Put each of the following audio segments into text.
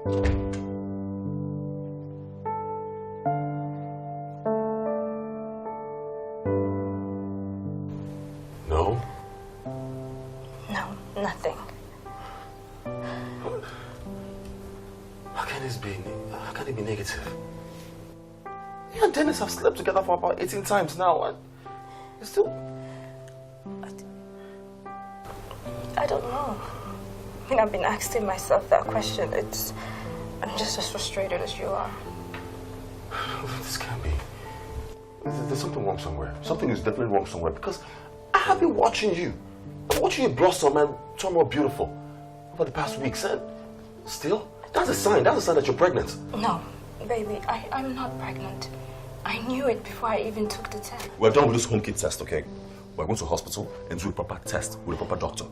No? No, nothing. How can this be? How can it be negative? You and Dennis have slept together for about 18 times now, and you still... I don't know. I mean, I've been asking myself that question. I'm just as frustrated as you are. This can't be. There's something wrong somewhere. Something is definitely wrong somewhere, because I have been watching you. I'm watching you blossom and turn more beautiful over the past weeks, and still, that's a sign. That's a sign that you're pregnant. No, baby, I'm not pregnant. I knew it before I even took the test. We're done with this home kit test, okay? We're going to the hospital and do a proper test with a proper doctor,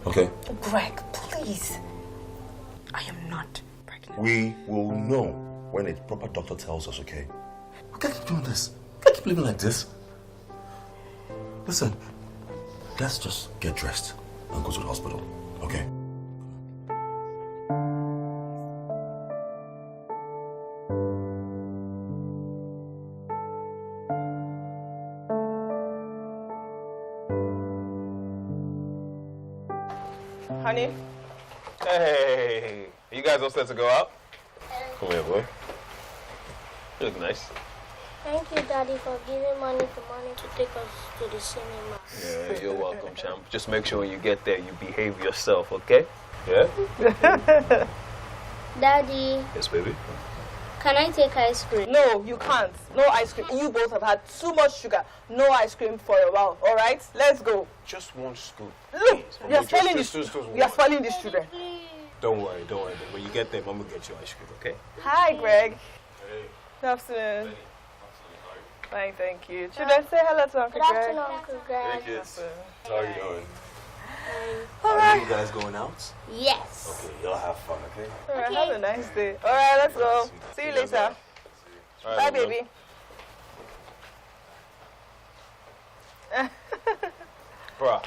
okay? Greg, please. I am not pregnant. We will know when a proper doctor tells us, okay? We can't keep doing this. We can't keep living like this. Listen, let's just get dressed and go to the hospital, okay? Honey? Hey, you guys all set to go out? Come here, boy. You look nice. Thank you, Daddy, for giving money to take us to the cinema. Yeah, you're welcome, champ. Just make sure when you get there, you behave yourself, okay? Yeah? Daddy. Yes, baby? Can I take ice cream? No, you can't. No ice cream. You both have had too much sugar. No ice cream for a while. All right? Let's go. Just one scoop. Look, you're spoiling just these children. Don't worry. When you get there, Mom will get you ice cream, okay? Hi, Greg. Hey. Good afternoon. Fine, thank you. Children, say hello to Uncle Good Greg. afternoon, Uncle Greg. Hey, kids. How are you doing? All Are right. you guys going out? Yes. Okay, y'all have fun, okay? All right, have a nice day. All right, let's go. See you later. All Bye, right, baby. Bruh,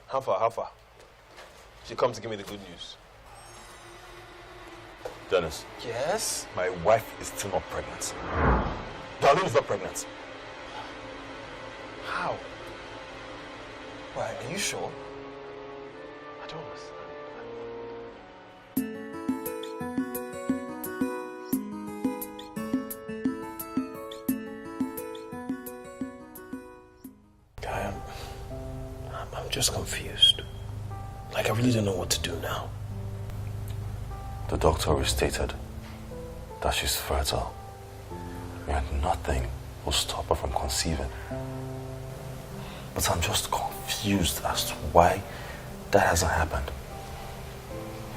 how far? She come to give me the good news. Dennis, Yes? my wife is still not pregnant. Darlene is not pregnant. How? Why, are you sure? I don't understand. I'm just confused. Like, I really don't know what to do now. The doctor stated that she's fertile and nothing will stop her from conceiving. But I'm just confused as to why that hasn't happened.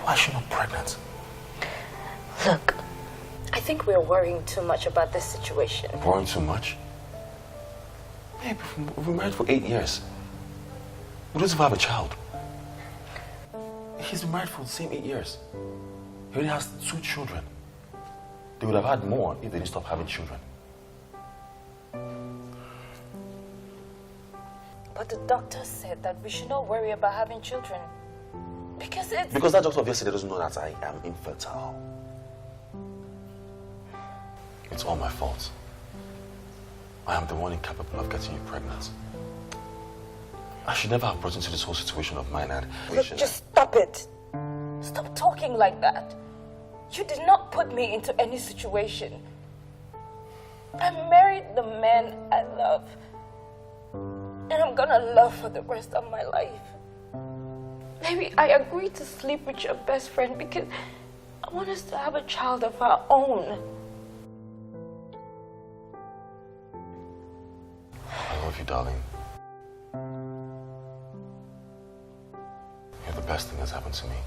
Why is she not pregnant? Look, I think we're worrying too much about this situation. Worrying too much? Babe, we've been married for 8 years. We don't even have a child. He's been married for the same 8 years. He already has 2 children. They would have had more if they didn't stop having children. But the doctor said that we should not worry about having children. Because Because that doctor of yesterday doesn't know that I am infertile. It's all my fault. I am the one incapable of getting you pregnant. I should never have brought into this whole situation of mine and... Look, just stop it. Stop talking like that. You did not put me into any situation. I married the man I love. And I'm gonna love for the rest of my life. Maybe I agreed to sleep with your best friend because I want us to have a child of our own. I love you, darling. You're the best thing that's happened to me.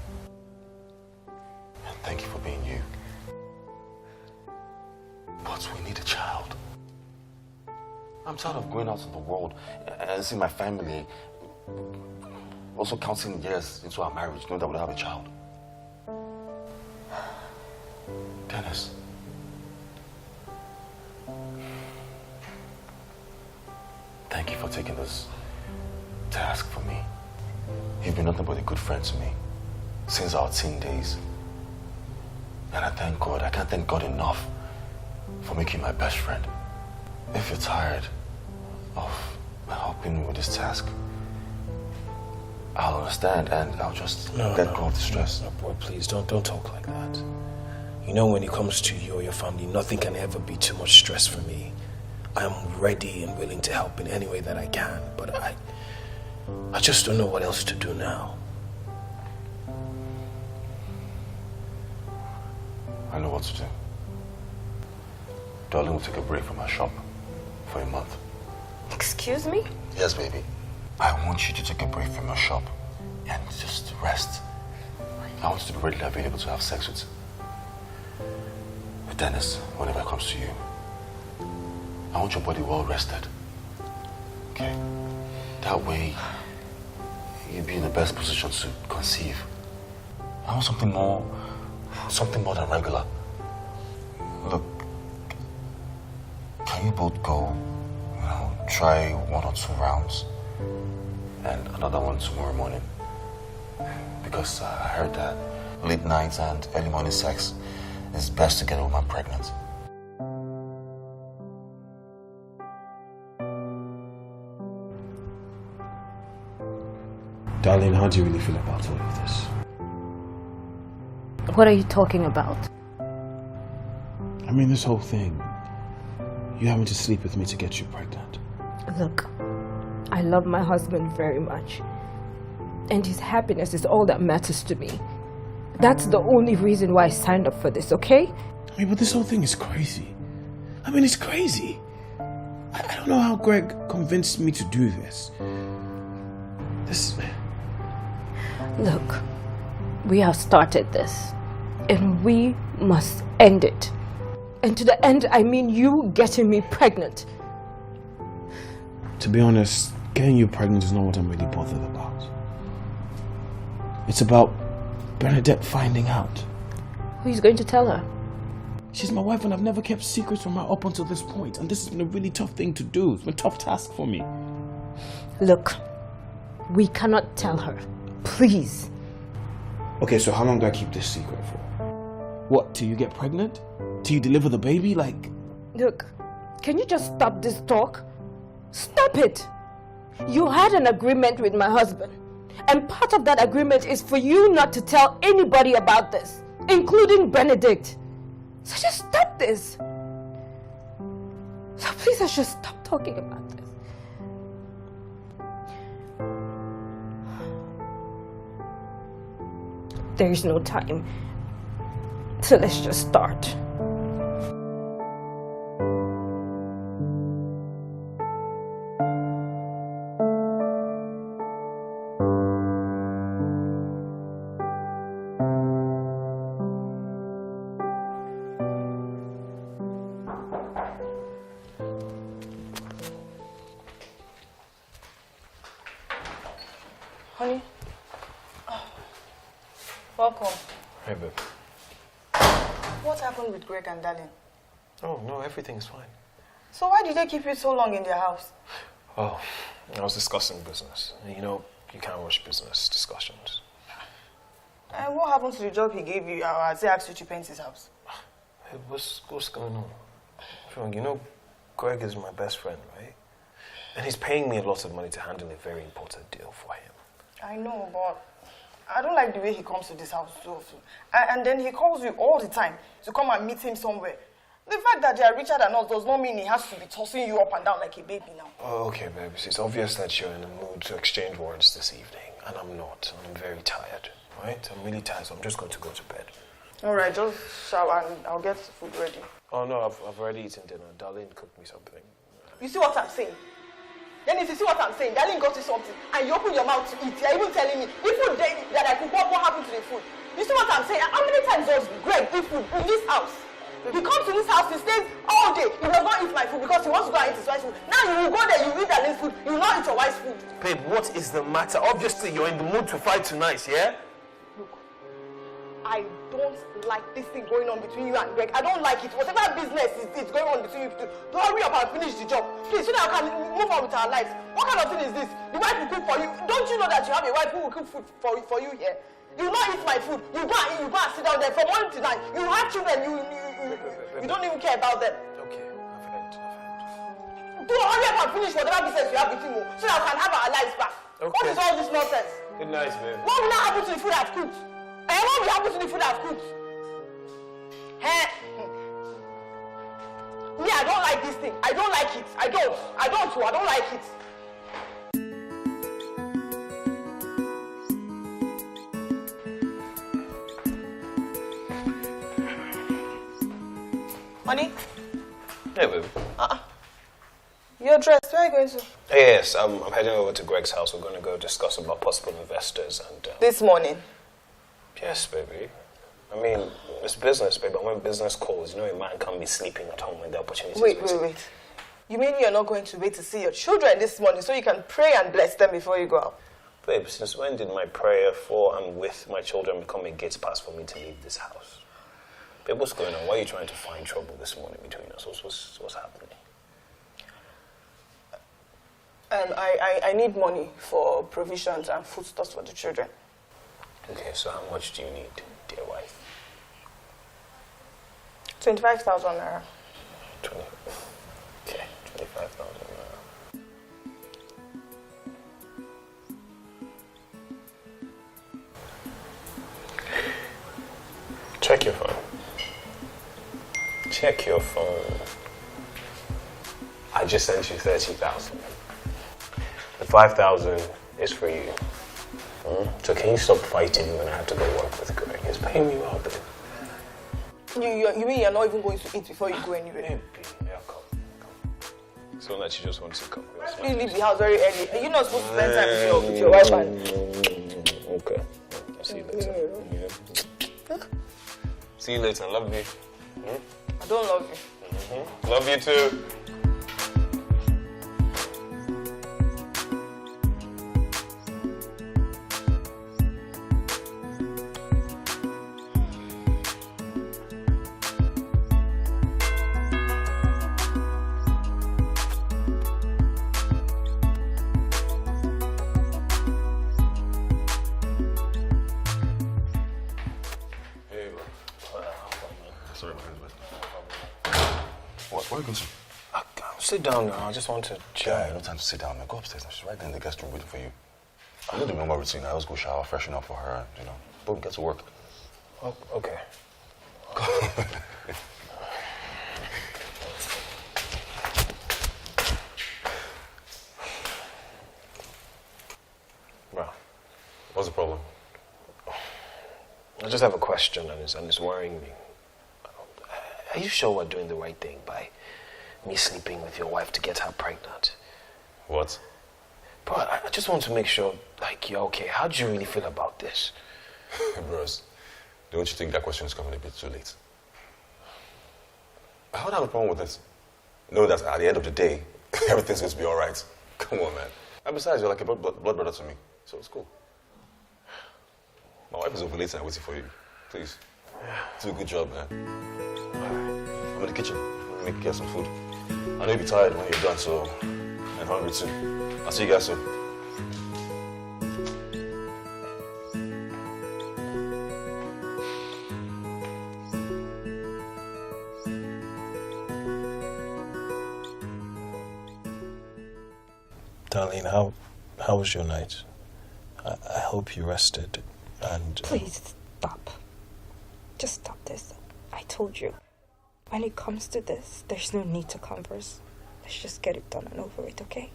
And thank you for being you. But we need a child. I'm tired of going out in the world and seeing my family, also counting years into our marriage, knowing that we'll have a child. Dennis. Thank you for taking this task for me. You've been nothing but a good friend to me since our teen days. And I thank God. I can't thank God enough for making you my best friend. If you're tired of helping me with this task, I'll understand and I'll just let go of the stress. No, boy, please don't talk like that. You know, when it comes to you or your family, nothing can ever be too much stress for me. I'm ready and willing to help in any way that I can, but I just don't know what else to do now. I know what to do. Darling will take a break from our shop for a month. Excuse me? Yes, baby. I want you to take a break from your shop and just rest. I want you to be readily available to have sex with Dennis whenever it comes to you. I want your body well rested. Okay? That way, you'll be in the best position to conceive. I want something more than regular. Look, can you both go, try 1 or 2 rounds and another one tomorrow morning? Because I heard that late nights and early morning sex is best to get a woman pregnant. Darling, how do you really feel about all of this? What are you talking about? I mean, this whole thing. You having to sleep with me to get you pregnant. Look, I love my husband very much. And his happiness is all that matters to me. That's the only reason why I signed up for this, okay? I mean, but this whole thing is crazy. I mean, it's crazy. I don't know how Greg convinced me to do this. Look, we have started this. And we must end it. And to the end, I mean you getting me pregnant. To be honest, getting you pregnant is not what I'm really bothered about. It's about Bernadette finding out. Who's going to tell her? She's my wife and I've never kept secrets from her up until this point. And this has been a really tough thing to do. It's been a tough task for me. Look, we cannot tell her. Please. Okay, so how long do I keep this secret for? What, till you get pregnant? Till you deliver the baby? Like... Look, can you just stop this talk? Stop it! You had an agreement with my husband. And part of that agreement is for you not to tell anybody about this, including Benedict. So just stop this. So please, let's just stop talking about this. There is no time. So let's just start. Honey. Welcome. Hey, babe. What happened with Greg and Darling? Oh, no, everything's fine. So why did they keep you so long in their house? Oh, I was discussing business. You know, you can't rush business discussions. And what happened to the job he gave you as he asked you to paint his house? Hey, what's going on? Wrong? You know, Greg is my best friend, right? And he's paying me a lot of money to handle a very important deal for him. I know, but I don't like the way he comes to this house so often. And then he calls you all the time to come and meet him somewhere. The fact that they are richer than us does not mean he has to be tossing you up and down like a baby now. Oh, okay, babe. It's obvious that you're in a mood to exchange words this evening, and I'm not. I'm very tired, right? I'm really tired, so I'm just going to go to bed. All right, just shower and I'll get food ready. Oh, no, I've already eaten dinner. Darlene cooked me something. You see what I'm saying? Then if you see what I'm saying, Darling got you something, and you open your mouth to eat, you're even telling me, if food that I cook, what happened to the food? You see what I'm saying? How many times does Greg eat food in this house? He comes to this house, he stays all day. He does not eat my food because he wants to go and eat his wife's food. Now you will go there, you eat Darlene's food, you will not eat your wife's food. Babe, what is the matter? Obviously, you're in the mood to fight tonight, yeah? Look, I don't like this thing going on between you and Greg. I don't like it. Whatever business is going on between you two, don't hurry up and finish the job. Please, so that I can move on with our lives. What kind of thing is this? The wife will cook for you. Don't you know that you have a wife who will cook food for you here? You will not eat my my food. You go and sit down there from morning to night. You have children, you don't even care about them. Okay, I've heard. Do hurry up and finish whatever business you have with him, so that we can have our lives back. Okay. What is all this nonsense? Good night, babe. What will now happen to the food I've cooked? And what will happen to the food I've cooked? Eh? Me, I don't like this thing. I don't like it. I don't like it. Honey? Hey, baby. You're dressed. Where are you going to? Yes, I'm heading over to Greg's house. We're going to go discuss about possible investors and... This morning. Yes, baby. I mean, it's business, baby. And when business calls, you know a man can't be sleeping at home when the opportunity is present. Wait. You mean you're not going to wait to see your children this morning so you can pray and bless them before you go out? Babe, since when did my prayer for and with my children become a gate pass for me to leave this house? Babe, what's going on? Why are you trying to find trouble this morning between us? What's happening? I need money for provisions and foodstuffs for the children. Okay, so how much do you need, dear wife? 25,000 naira. 25,000 naira. Check your phone. Check your phone. I just sent you 30,000. The 5,000 is for you. So can you stop fighting when I have to go work with Greg? He's paying me well, babe. You mean you're not even going to eat before you go anywhere? Baby, yeah, come. So that you just want to come. Please leave the house very early. Are you not supposed to spend time with your wife and... Okay. I'll see you later. Yeah. See you later. Love you. I don't love you. Love you too. Where are you going to? Sit down now. I just want to chill. Yeah, no time to sit down, man. Go upstairs. She's right there in the guest room waiting for you. I know the normal routine. I always go shower, freshen up for her, and, boom, get to work. Oh, okay. Bro, What's the problem? I just have a question and it's worrying me. Are you sure we're doing the right thing by me sleeping with your wife to get her pregnant? What? Bro, I just want to make sure, you're okay. How do you really feel about this? Bros, don't you think that question is coming a bit too late? I don't have a problem with this. Know that at the end of the day, everything's going to be all right. Come on, man. And besides, you're like a blood brother to me, so it's cool. My wife is ovulating and waiting for you. Please, do a good job, man. I'm in the kitchen. Let me get some food. I know you'll be tired when you're done, so I'm hungry too. I'll see you guys soon. Darlene, how was your night? I hope you rested and... Please stop. Just stop this. I told you. When it comes to this, there's no need to converse. Let's just get it done and over it, okay?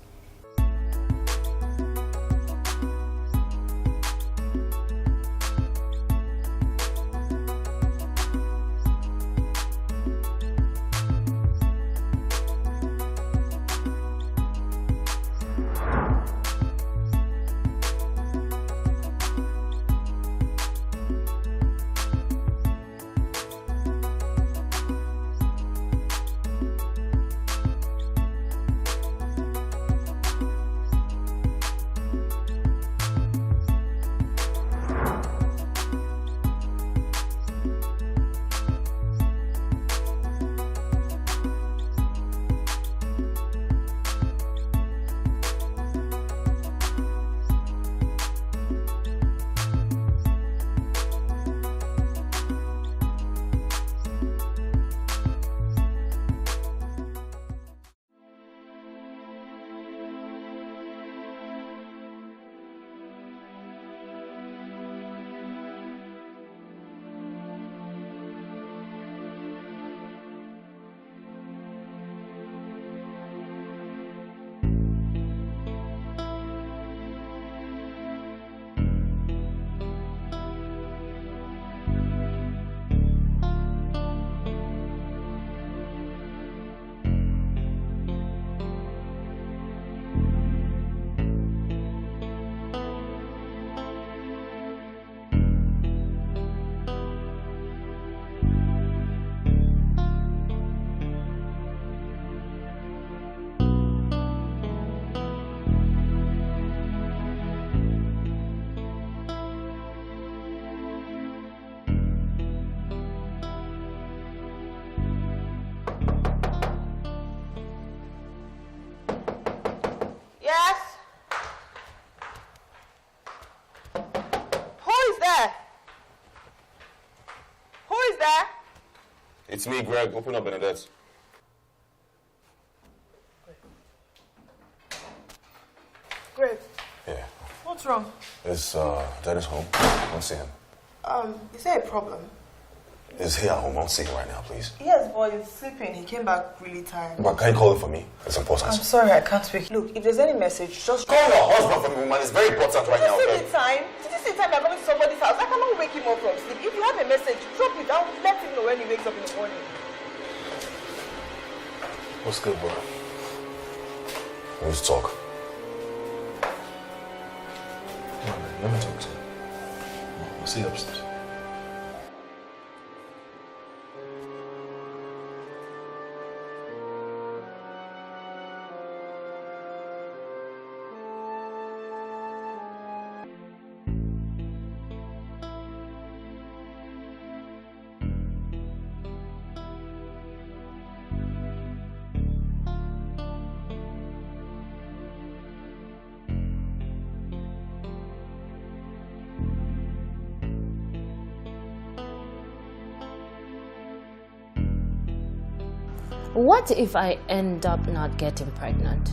It's me, Greg. Open up, Bernadette. Greg, Yeah. what's wrong? Is Dennis home? I want to see him. Is there a problem? Is he at home? I want to see him right now, please. Yes, boy, he's sleeping. He came back really tired. But can you call him for me? It's important. I'm sorry, I can't speak. Look, if there's any message, just Call your husband for me, woman. It's very important right now, Did you okay? see the time? Did you see the time you're coming to somebody's house? I cannot wake him up from sleep. If you have a message, drop it down. Let him know when he wakes up in the morning. What's good, bro? We need to talk. Come on, man. Let me talk to you. We'll see you upstairs. What if I end up not getting pregnant?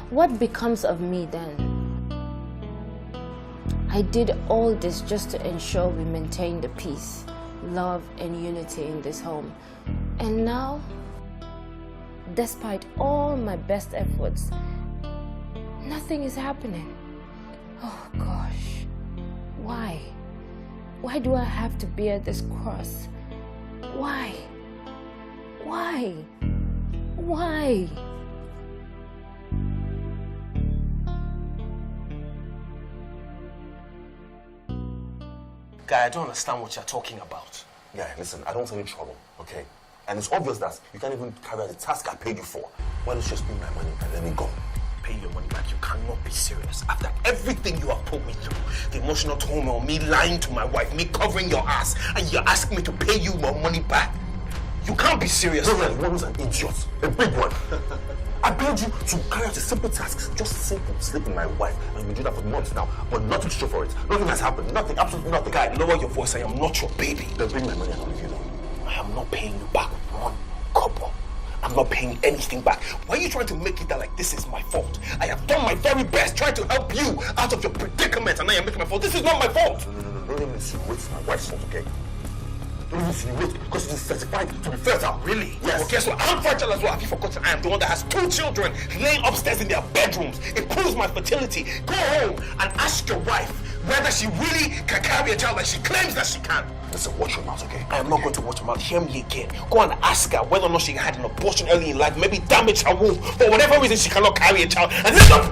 What becomes of me then? I did all this just to ensure we maintain the peace, love, and unity in this home. And now, despite all my best efforts, nothing is happening. Oh gosh, why? Why do I have to bear this cross? Why? Why? Why? Guy, I don't understand what you're talking about. Yeah, listen, I don't want any trouble, okay? And it's obvious that you can't even carry out the task I paid you for. Why don't you just bring my money and let me go? Pay your money back. You cannot be serious. After everything you have put me through, the emotional turmoil, me lying to my wife, me covering your ass, and you're asking me to pay you my money back? You can't be serious. No, the woman's an idiot. A big one. I paid you to carry out a simple task. Just simple. Sleep with my wife. And you've been doing that for months now. But nothing to show for it. Nothing has happened. Nothing. Absolutely nothing. Guy, lower your voice. I am not your baby. Then bring my money and I'll leave you alone. I am not paying you back one couple. I'm not paying anything back. Why are you trying to make it that like this is my fault? I have done my very best trying to help you out of your predicament, and now you're making my fault. This is not my fault. No. Don't even insinuate it's my wife's fault, okay? Don't even insinuate because it is certified to be fertile. Really? Yes. Well, guess what? I'm fertile as well. Have you forgotten? I am the one that has 2 children laying upstairs in their bedrooms. It proves my fertility. Go home and ask your wife whether she really can carry a child like she claims that she can. Listen, watch your mouth, okay? I am not going to watch her mouth. Hear me again. Go and ask her whether or not she had an abortion early in life, maybe damage her womb. For whatever reason, she cannot carry a child. And this not...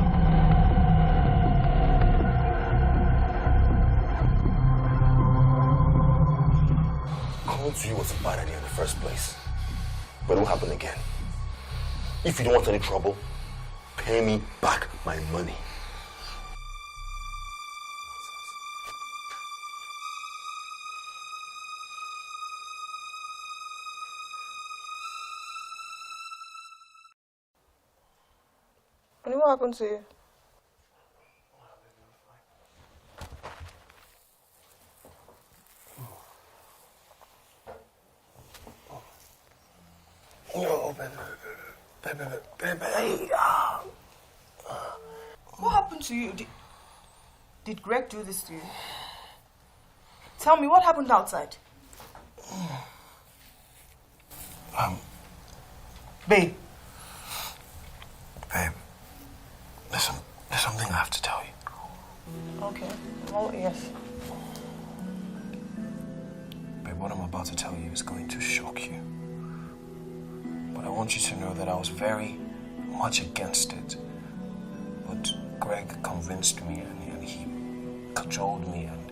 Coming to you was a bad idea in the first place. But it will happen again. If you don't want any trouble, pay me back my money. What happened to you? No, baby. What happened to you? Did Greg do this to you? Tell me, what happened outside? Babe. Babe, listen, there's something I have to tell you. Okay. Oh, yes. Babe, what I'm about to tell you is going to shock you. But I want you to know that I was very much against it. But Greg convinced me and he cajoled me and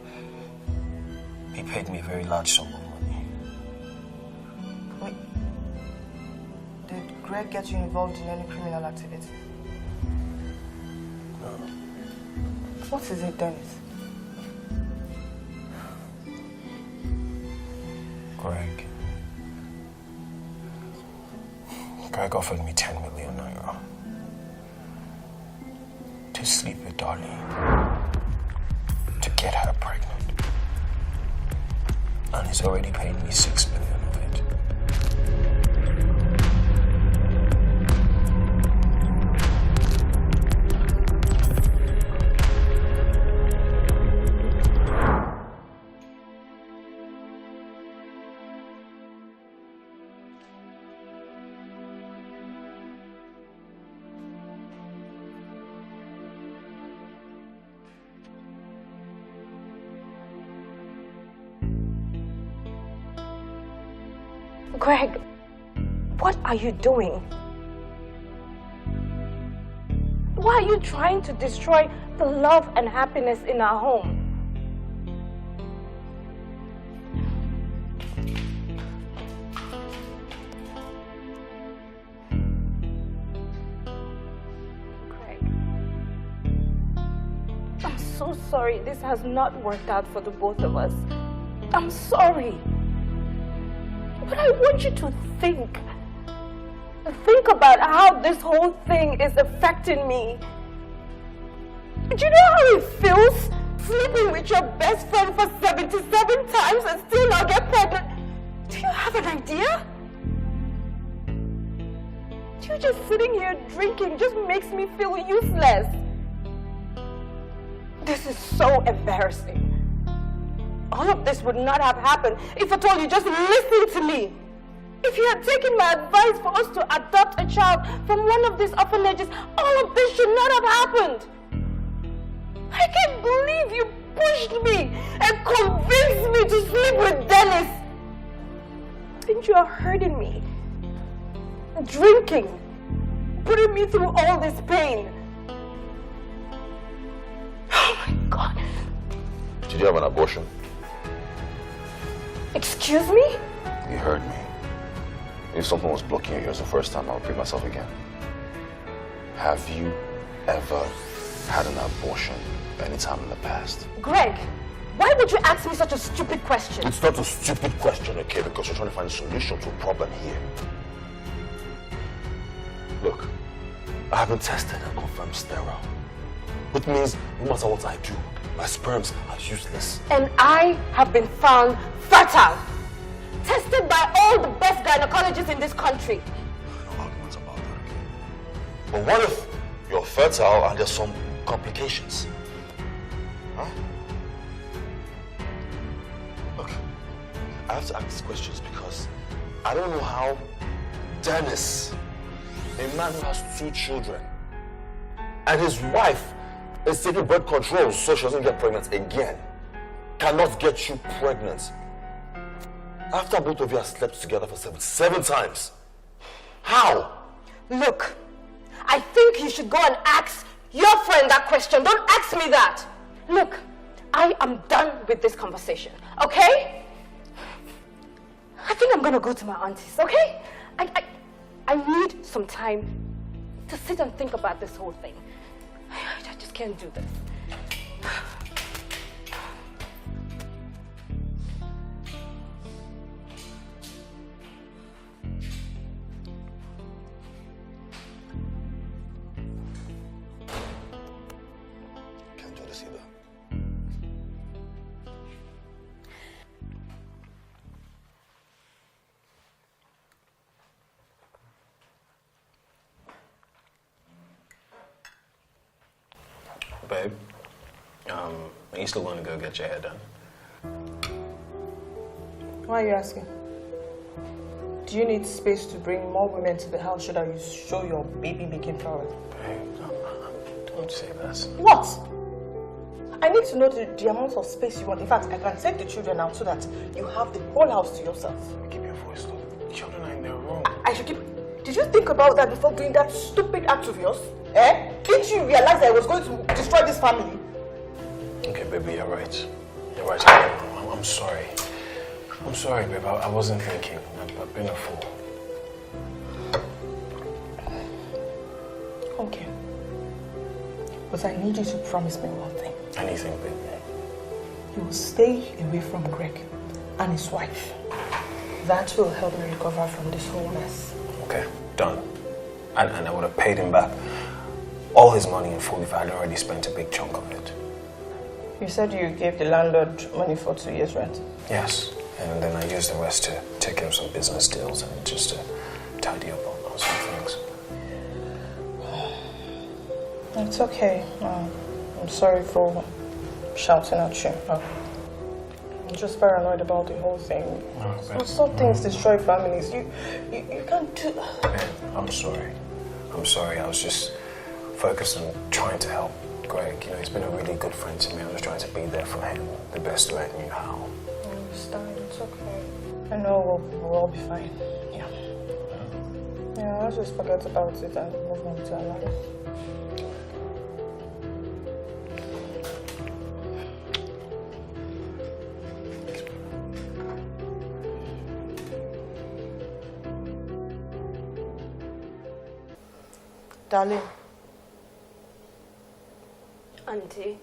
he paid me a very large sum of money. Wait. Did Greg get you involved in any criminal activity? No. What is it, Dennis? Greg offered me 10 million naira to sleep with Darlene, to get her pregnant. And he's already paying me 6 million of it. Greg, what are you doing? Why are you trying to destroy the love and happiness in our home? Greg, I'm so sorry this has not worked out for the both of us. I'm sorry. But I want you to think about how this whole thing is affecting me. Do you know how it feels sleeping with your best friend for 77 times and still not get pregnant? Do you have an idea? You just sitting here drinking just makes me feel useless. This is so embarrassing. All of this would not have happened if at all you just listened to me. If you had taken my advice for us to adopt a child from one of these orphanages, all of this should not have happened. I can't believe you pushed me and convinced me to sleep with Dennis. And you are hurting me. Drinking, putting me through all this pain. Oh my God. Did you have an abortion? Excuse me? You heard me. If something was blocking your ears the first time, I'll repeat myself again. Have you ever had an abortion anytime in the past? Greg, why would you ask me such a stupid question? It's not a stupid question, okay? Because you're trying to find a solution to a problem here. Look, I have been tested and confirmed sterile. Which means no matter what I do, my sperms are useless. And I have been found fertile. Tested by all the best gynecologists in this country. No arguments about that, okay? But what if you're fertile and there's some complications? Huh? Look, I have to ask these questions because I don't know how Dennis, a man who has 2 children, and his wife is taking birth control so she doesn't get pregnant again, cannot get you pregnant. After both of you have slept together for 7 times. How? Look, I think you should go and ask your friend that question. Don't ask me that. Look, I am done with this conversation, okay? I think I'm gonna go to my auntie's, okay? I need some time to sit and think about this whole thing. I just can't do this. Can't do this either. Babe, are you still going to go get your hair done? Why are you asking? Do you need space to bring more women to the house so that you show your baby making prowess? Babe, don't say that. What? I need to know the amount of space you want. In fact, I can take the children out so that you have the whole house to yourself. Keep your voice low. The children are in their room. I should keep... Did you think about that before doing that stupid act of yours? Eh? Didn't you realize that I was going to destroy this family? Okay, baby, you're right. You're right. I'm sorry. I'm sorry, babe. I wasn't thinking. I've been a fool. Okay. But I need you to promise me one thing. Anything, baby. You will stay away from Greg and his wife. That will help me recover from this whole mess. Okay, done. And I would have paid him back all his money in full if I had already spent a big chunk of it. You said you gave the landlord money for 2 years' rent. Yes, And then I use the rest to take care of some business deals and just to tidy up on some things. It's okay. I'm sorry for shouting at you. I'm just paranoid about the whole thing. Some things destroy families. You can't do... I'm sorry. I'm sorry. I was just focused on trying to help Greg. You know, he's been a really good friend to me. I was trying to be there for him the best way I knew how. I understand. It's okay. I know we'll all be fine. Yeah. Yeah, I'll just forget about it and move on to our life. Darling. Auntie,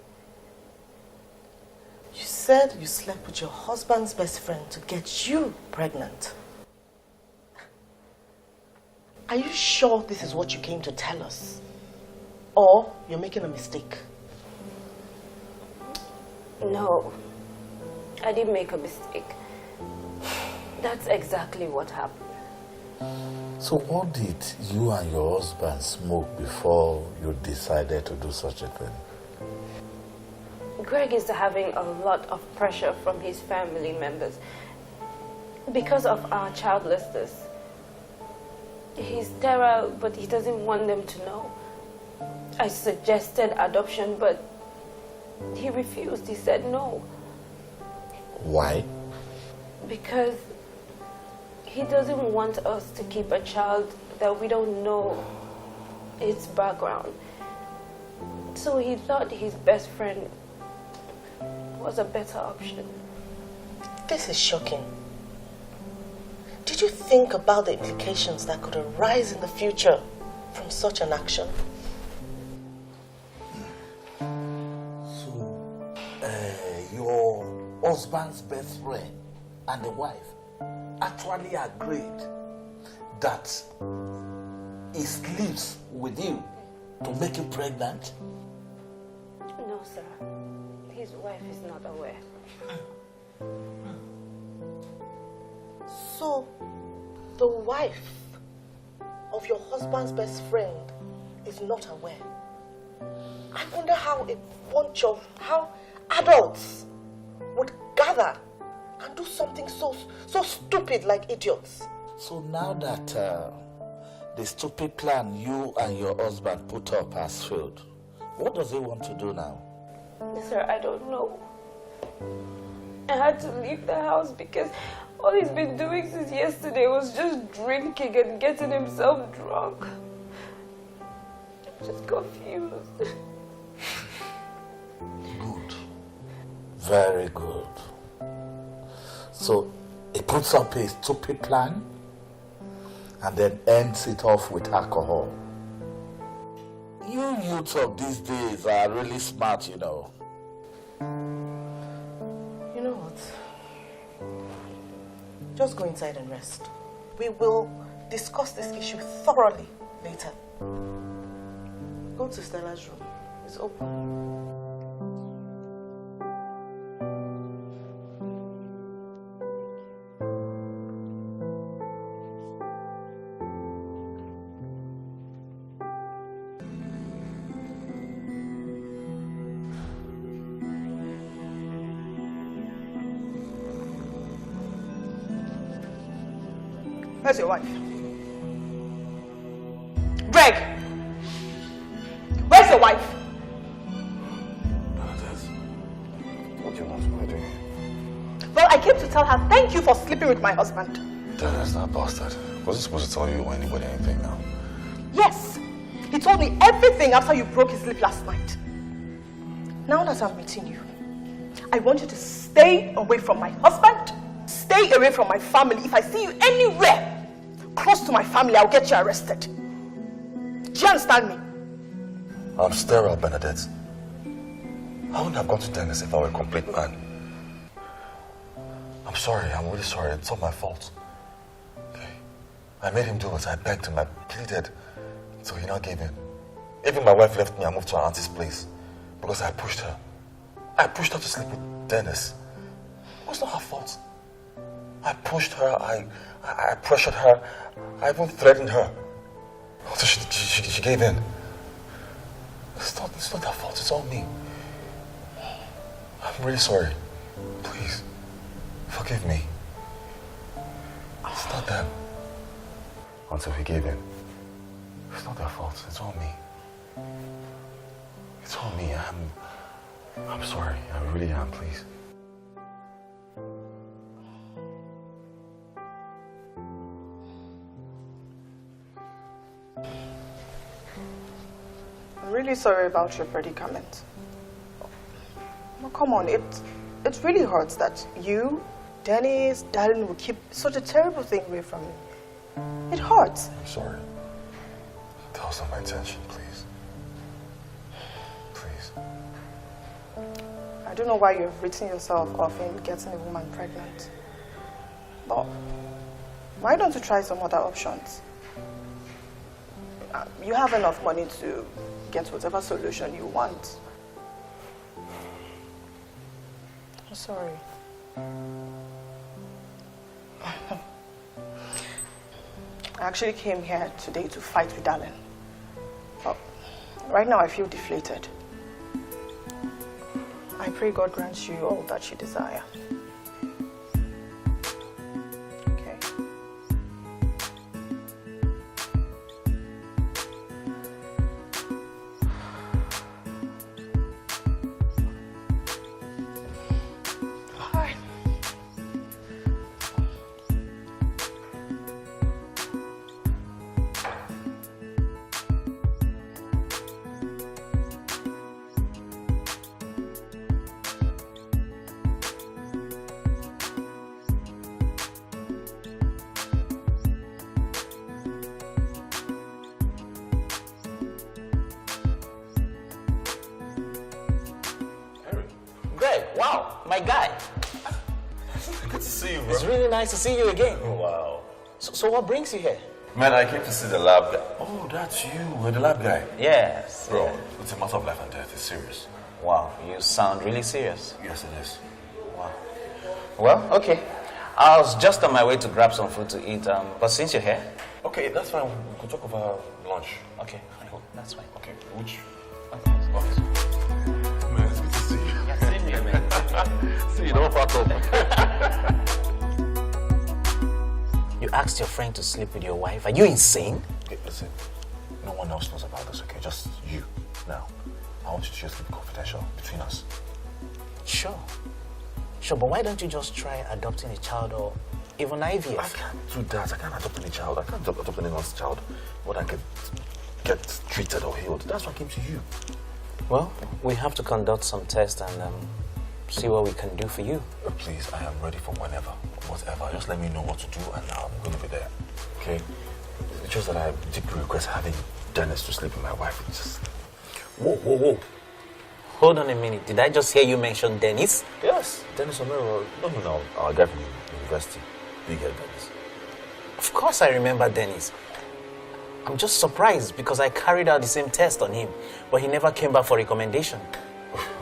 You said you slept with your husband's best friend to get you pregnant. Are you sure this is what you came to tell us? Or you're making a mistake? no, I didn't make a mistake. That's exactly what happened. So what did you and your husband smoke before you decided to do such a thing? Greg is having a lot of pressure from his family members because of our childlessness. He's sterile, but he doesn't want them to know. I suggested adoption, but he refused. He said no. Why? Because he doesn't want us to keep a child that we don't know its background. So he thought his best friend was a better option. This is shocking. Did you think about the implications that could arise in the future from such an action? So, your husband's best friend and the wife actually agreed that he sleeps with you to make you pregnant? No, sir. His wife is not aware. So, the wife of your husband's best friend is not aware. I wonder how how adults would gather and do something so stupid like idiots. So now that the stupid plan you and your husband put up has failed, what does he want to do now? Sir, I don't know. I had to leave the house because all he's been doing since yesterday was just drinking and getting himself drunk. I'm just confused. Good. Very good. So he puts up a stupid plan and then ends it off with alcohol. You youths of these days are really smart, you know. You know what? Just go inside and rest. We will discuss this issue thoroughly later. Go to Stella's room. It's open. Where's your wife? Greg! Where's your wife? What do you want me to do? Well, I came to tell her thank you for sleeping with my husband. Dennis, that bastard. Wasn't supposed to tell you or anybody anything now. Yes, he told me everything after you broke his sleep last night. Now that I'm meeting you, I want you to stay away from my husband, stay away from my family. If I see you anywhere close to my family, I'll get you arrested. Do you understand me? I'm sterile, Bernadette. I wouldn't have gone to Dennis if I were a complete man. I'm sorry, I'm really sorry. It's not my fault. Okay? I made him do it. I begged him. I pleaded. So he now gave in. Even my wife left me and moved to her auntie's place because I pushed her. I pushed her to sleep with Dennis. It was not her fault. I pushed her, I pressured her, I even threatened her. So she gave in. It's not their fault, it's all me. I'm really sorry. Please, forgive me. It's not them. Until he gave in. It's not their fault, it's all me. It's all me. I'm sorry. I really am, please. I'm really sorry about your predicament. Well, come on, it really hurts that you, Dennis, Darren will keep such a terrible thing away from me. It hurts. I'm sorry. That was not my intention, please. Please. I don't know why you've written yourself off in getting a woman pregnant. But why don't you try some other options? You have enough money to get whatever solution you want. I'm sorry. I actually came here today to fight with Alan. But right now I feel deflated. I pray God grants you all that you desire. Okay. Fine. Greg, wow, my guy. Good to see you, bro. It's really nice to see you again. Oh, wow. So what brings you here? Man, I came to see the lab guy. Oh, that's you. We're the lab guy. Yes. Bro, yeah. it's a matter of life and death. It's serious. Wow, you sound really serious. Yes, it is. Wow. Well, okay. I was just on my way to grab some food to eat, but since you're here... Okay, that's fine. We could talk about lunch. Okay, fine. That's fine. Okay, which... Okay. office? Man, it's good to see you. Yeah, same here, man. See you, don't fuck up. You asked your friend to sleep with your wife. Are you insane? Okay, listen. No one else knows about this, okay? Just you. Now, I want you to just keep it confidential between us. Sure. Sure, but why don't you just try adopting a child or even IVF? I can't do that. I can't adopt any child. I can't adopt anyone's child. What I can get treated or healed. That's why I came to you. Well, we have to conduct some tests and see what we can do for you. Please, I am ready for whenever, whatever. Just let me know what to do and I'm going to be there. Okay? It's just that I deeply request having Dennis to sleep with my wife. It's just... Whoa. Hold on a minute. Did I just hear you mention Dennis? Yes, Dennis Omero. No, our guy from university. Big head Dennis. Of course I remember Dennis. I'm just surprised because I carried out the same test on him, but he never came back for recommendation.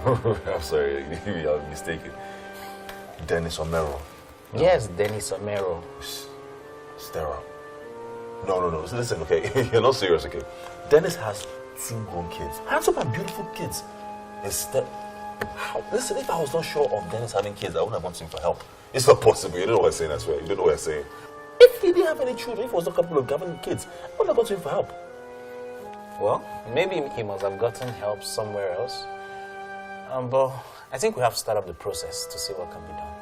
I'm sorry, maybe I'm mistaken. Dennis Omero. No. Yes, Dennis Omero. Stera. No. Listen, okay? You're not serious, okay? Dennis has 2 grown kids. Handsome and beautiful kids. Listen, if I was not sure of Dennis having kids, I wouldn't have wanted him for help. It's not possible. You don't know what I'm saying, I swear. You don't know what I'm saying. If he didn't have any children, if he was not capable of having kids, I wouldn't have gone to him for help. Well, maybe he must have gotten help somewhere else. But I think we have to start up the process to see what can be done.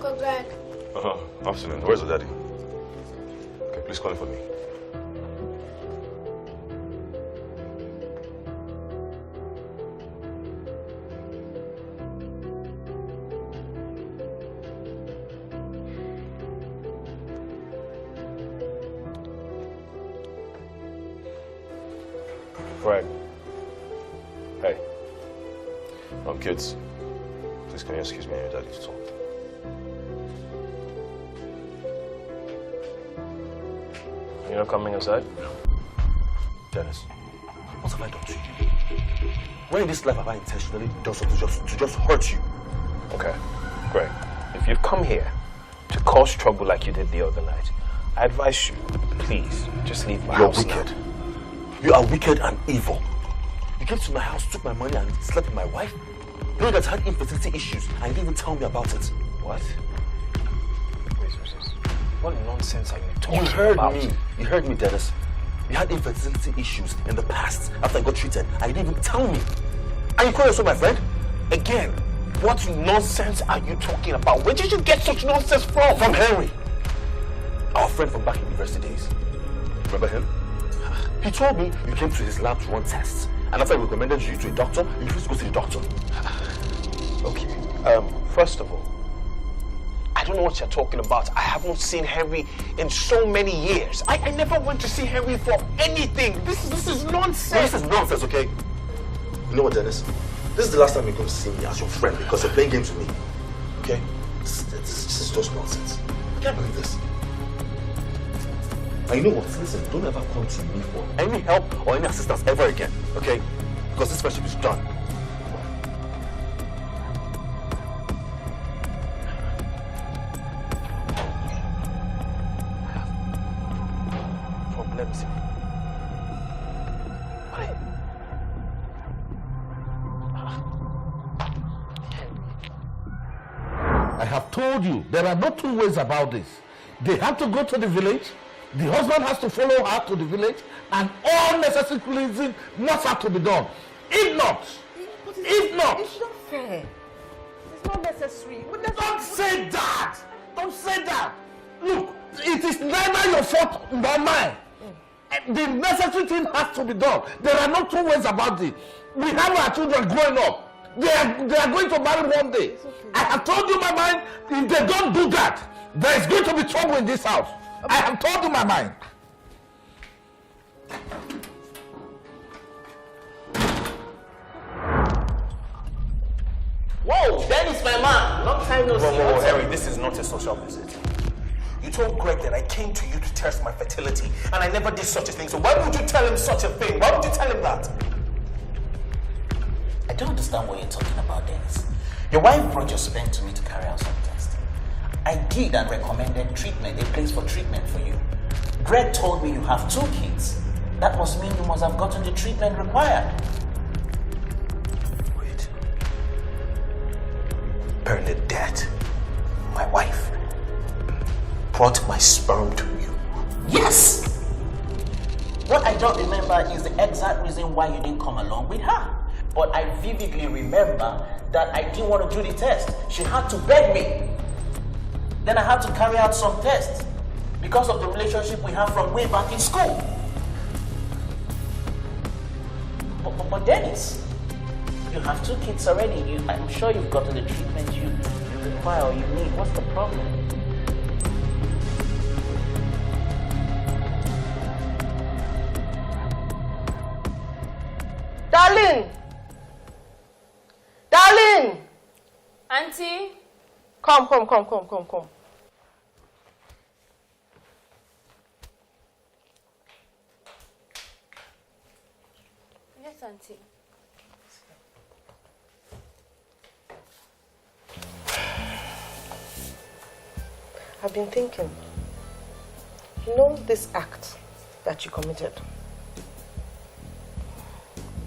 Uncle Greg. Afternoon. Where's your daddy? Okay, please call him for me. Greg. Hey. Kids, please can you excuse me and your daddy to talk? You're not coming inside? Dennis, what have I done to you? When in this life have I intentionally done something to just hurt you? Okay, Greg. If you've come here to cause trouble like you did the other night, I advise you, please, just leave my house now. You're wicked. You are wicked and evil. You came to my house, took my money, and slept with my wife? You know that I had infertility issues, and you didn't even tell me about it. What? What nonsense are you talking about? You heard me. You heard me, Dennis. You had infertility issues in the past after I got treated, and you didn't even tell me. And you call yourself my friend? Again, what nonsense are you talking about? Where did you get such nonsense from? From Henry. Our friend from back in university days. Remember him? He told me you came to his lab to run tests. And after I recommended you to a doctor, you refused to go to the doctor. Okay, first of all, I don't know what you're talking about. I haven't seen Henry in so many years. I never went to see Henry for anything. This is nonsense. No, this is nonsense, okay? You know what, Dennis? This is the last time you're going to see me as your friend because you're playing games with me. Okay? This is just nonsense. I can't believe this. And you know what? Listen, don't ever come to me for any help or any assistance ever again, okay? Because this friendship is done. Problems. I have told you, there are no two ways about this. They have to go to the village, the husband has to follow her to the village, and all necessary cleansing must have to be done. If not, It's not fair. It's not necessary. Don't say that! Don't say that! Look, it is neither your fault nor mine. The necessary thing has to be done. There are no two ways about it. We have our children growing up. They are going to marry one day. Okay. I have told you my mind, if they don't do that, there is going to be trouble in this house. I have told you my mind. Whoa, that is my man. Long time no see. Whoa, Harry, this is not a social visit. You told Greg that I came to you to test my fertility, and I never did such a thing. So why would you tell him such a thing? Why would you tell him that? I don't understand what you're talking about, Dennis. Your wife brought your sperm to me to carry out some tests. I did and recommended treatment, a place for treatment for you. Greg told me you have 2 kids. That must mean you must have gotten the treatment required. Wait. Bernadette, my wife, brought my sperm to you. Yes! What I don't remember is the exact reason why you didn't come along with her. But I vividly remember that I didn't want to do the test. She had to beg me. Then I had to carry out some tests because of the relationship we have from way back in school. But Dennis, you have 2 kids already. I'm sure you've gotten the treatment you require or you need. What's the problem? Darling! Darling! Auntie? Come. Yes, Auntie. I've been thinking. You know this act that you committed?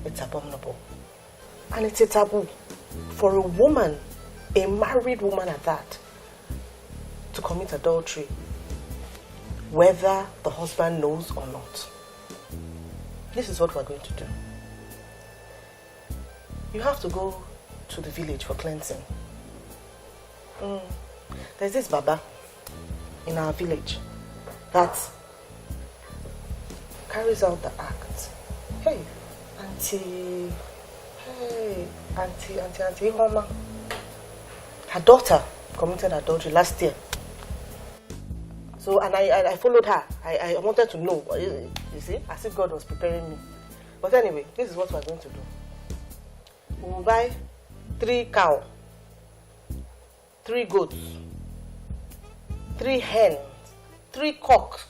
It's abominable. And it's a taboo for a woman, a married woman at that, to commit adultery, whether the husband knows or not. This is what we're going to do. You have to go to the village for cleansing. There's this Baba in our village that carries out the act. Hey, Auntie Homa. Her daughter committed adultery last year. So, and I followed her. I wanted to know, you see, as if God was preparing me. But anyway, this is what we're going to do. We will buy 3 cows, 3 goats, 3 hens, 3 cocks.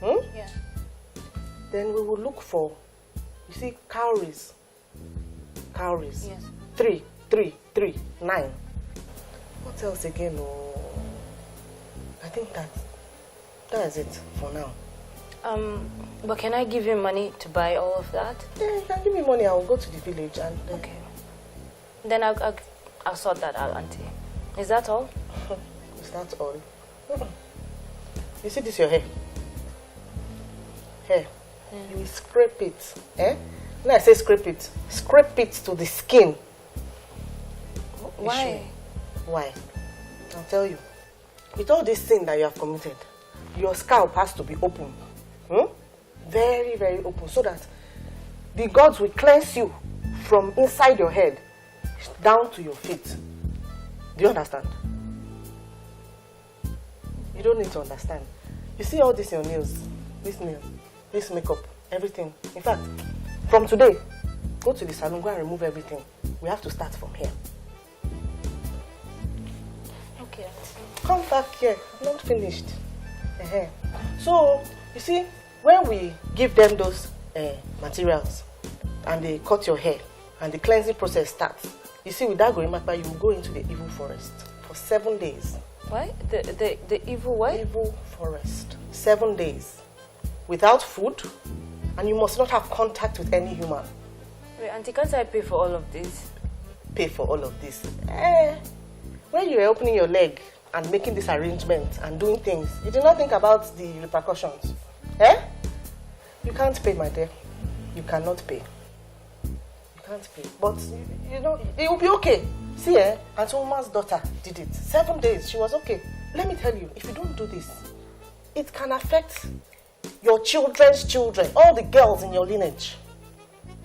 Yeah. Then we will look for, you see, cowries. Cowries. Yes. 3, 9. What else again? Oh, I think that is it for now. But can I give you money to buy all of that? Yeah, you can give me money. I will go to the village and. Okay. Then I'll sort that out, Auntie. Is that all? Is that all? You see this your hair? Hair. You will scrape it. When I say scrape it to the skin. Why? Why? I'll tell you. With all this sin that you have committed, your scalp has to be open. Very, very open, so that the gods will cleanse you from inside your head down to your feet. Do you understand? You don't need to understand. You see all this in your nails, this nail, this makeup, everything. In fact, from today, go to the salon, go and remove everything. We have to start from here. Okay. Come back here. I'm not finished. So, you see, when we give them those materials and they cut your hair and the cleansing process starts, you see, with that Gorimapa, you will go into the evil forest for 7 days. Why? The evil what? Evil forest. 7 days. Without food, and you must not have contact with any human. Wait, Auntie, can't I pay for all of this? Pay for all of this? When you were opening your leg and making this arrangement and doing things, you did not think about the repercussions. You can't pay, my dear. You cannot pay. You can't pay. But, you know, it will be okay. See, Auntie Uma's daughter did it. 7 days, she was okay. Let me tell you, if you don't do this, it can affect your children's children, all the girls in your lineage.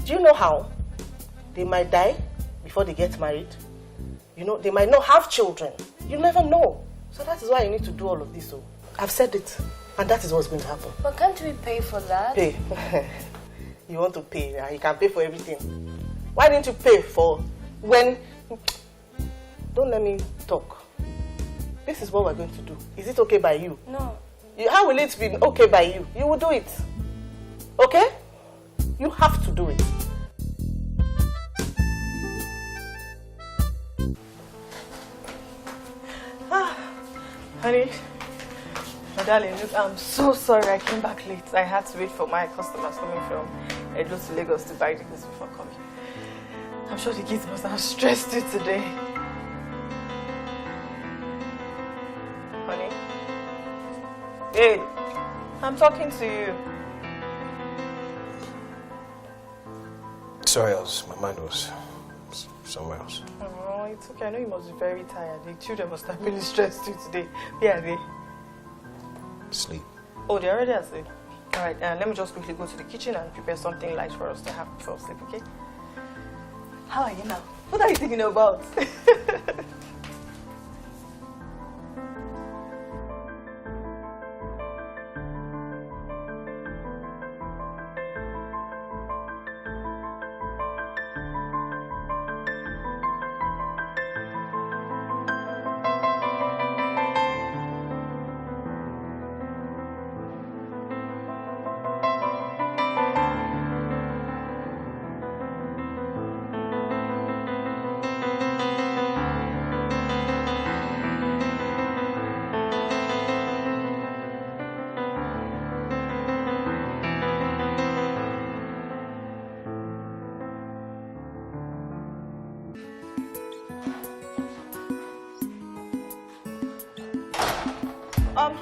Do you know how? They might die before they get married. You know, they might not have children. You never know. So that is why you need to do all of this. So I've said it, and that is what's going to happen. But can't we pay for that? Pay. You want to pay, you can pay for everything. Why didn't you pay for when... Don't let me talk. This is what we're going to do. Is it okay by you? No. How will it be okay by you? You will do it. Okay? You have to do it. Honey, my darling, look, I'm so sorry I came back late. I had to wait for my customers coming from Edo to Lagos to buy things before coming. I'm sure the kids must have stressed you today. Honey? Hey, I'm talking to you. Sorry, my mind was somewhere else. Oh, it's okay. I know you must be very tired. The children must have really stressed you today. Where are they? Sleep. Oh, they're already asleep. All right, let me just quickly go to the kitchen and prepare something light for us to have before sleep, okay? How are you now? What are you thinking about?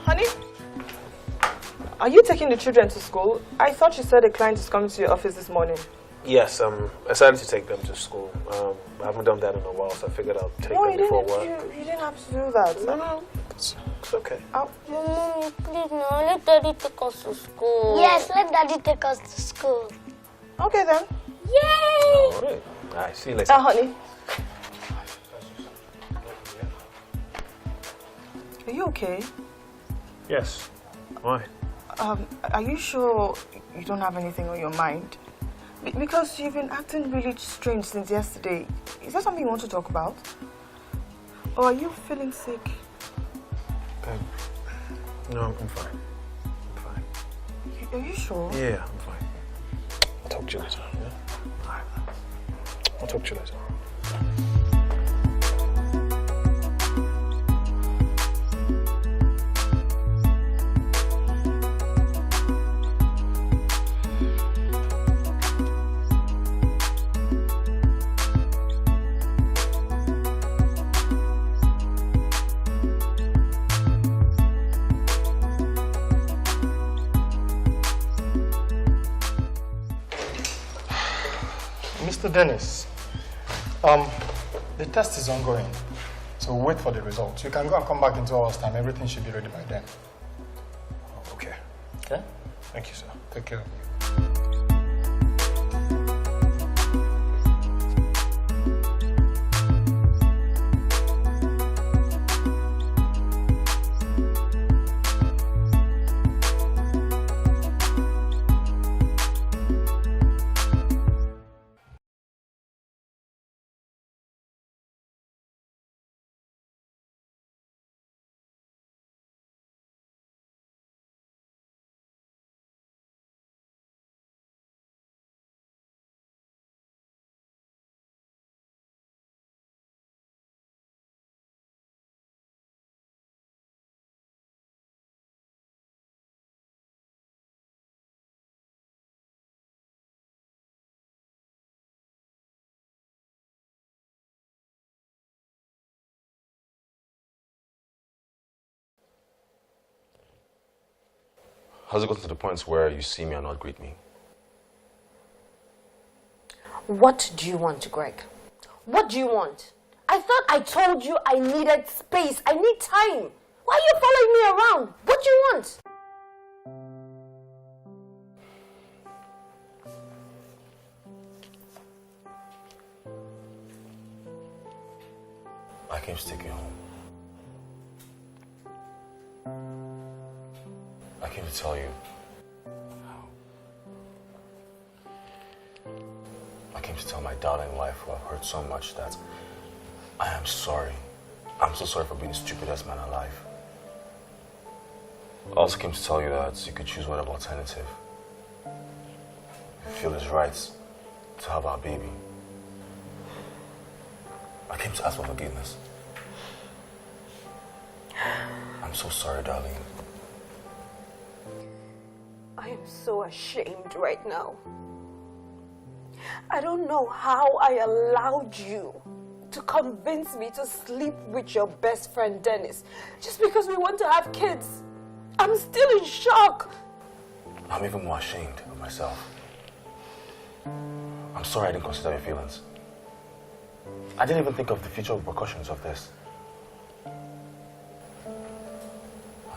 Honey? Are you taking the children to school? I thought you said a client is coming to your office this morning. Yes, I decided to take them to school. I haven't done that in a while, so I figured I'll take them before work. You didn't have to do that. No, it's okay. Mommy, please no, let Daddy take us to school. Yes, let Daddy take us to school. Okay then. Yay! All right, see you later. Honey. Are you okay? Yes. Why? Are you sure you don't have anything on your mind? Because you've been acting really strange since yesterday. Is there something you want to talk about? Or are you feeling sick? No, I'm fine. I'm fine. Are you sure? Yeah, I'm fine. I'll talk to you later. Yeah? All right. I'll talk to you later. Mr. Dennis, the test is ongoing, so we'll wait for the results. You can go and come back in 2 hours' time. Everything should be ready by then. Okay. Okay? Thank you, sir. Take care. Has it gotten to the point where you see me and not greet me? What do you want, Greg? What do you want? I thought I told you I needed space. I need time. Why are you following me around? What do you want? I came to take you home. I came to tell you I came to tell my darling wife who I've hurt so much that I am sorry. I'm so sorry for being the stupidest man alive. I also came to tell you that you could choose whatever alternative you feel is right to have our baby. I came to ask for forgiveness. I'm so sorry, darling. I am so ashamed right now. I don't know how I allowed you to convince me to sleep with your best friend Dennis just because we want to have kids. I'm still in shock. I'm even more ashamed of myself. I'm sorry I didn't consider your feelings. I didn't even think of the future repercussions of this. I'm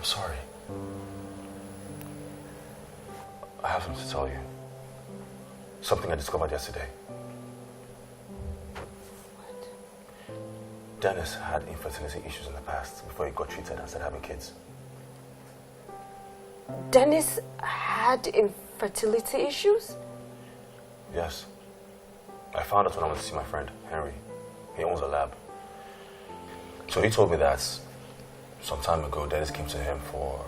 sorry. I have something to tell you. Something I discovered yesterday. What? Dennis had infertility issues in the past before he got treated and started having kids. Dennis had infertility issues? Yes. I found out when I went to see my friend, Henry. He owns a lab. So he told me that some time ago, Dennis came to him for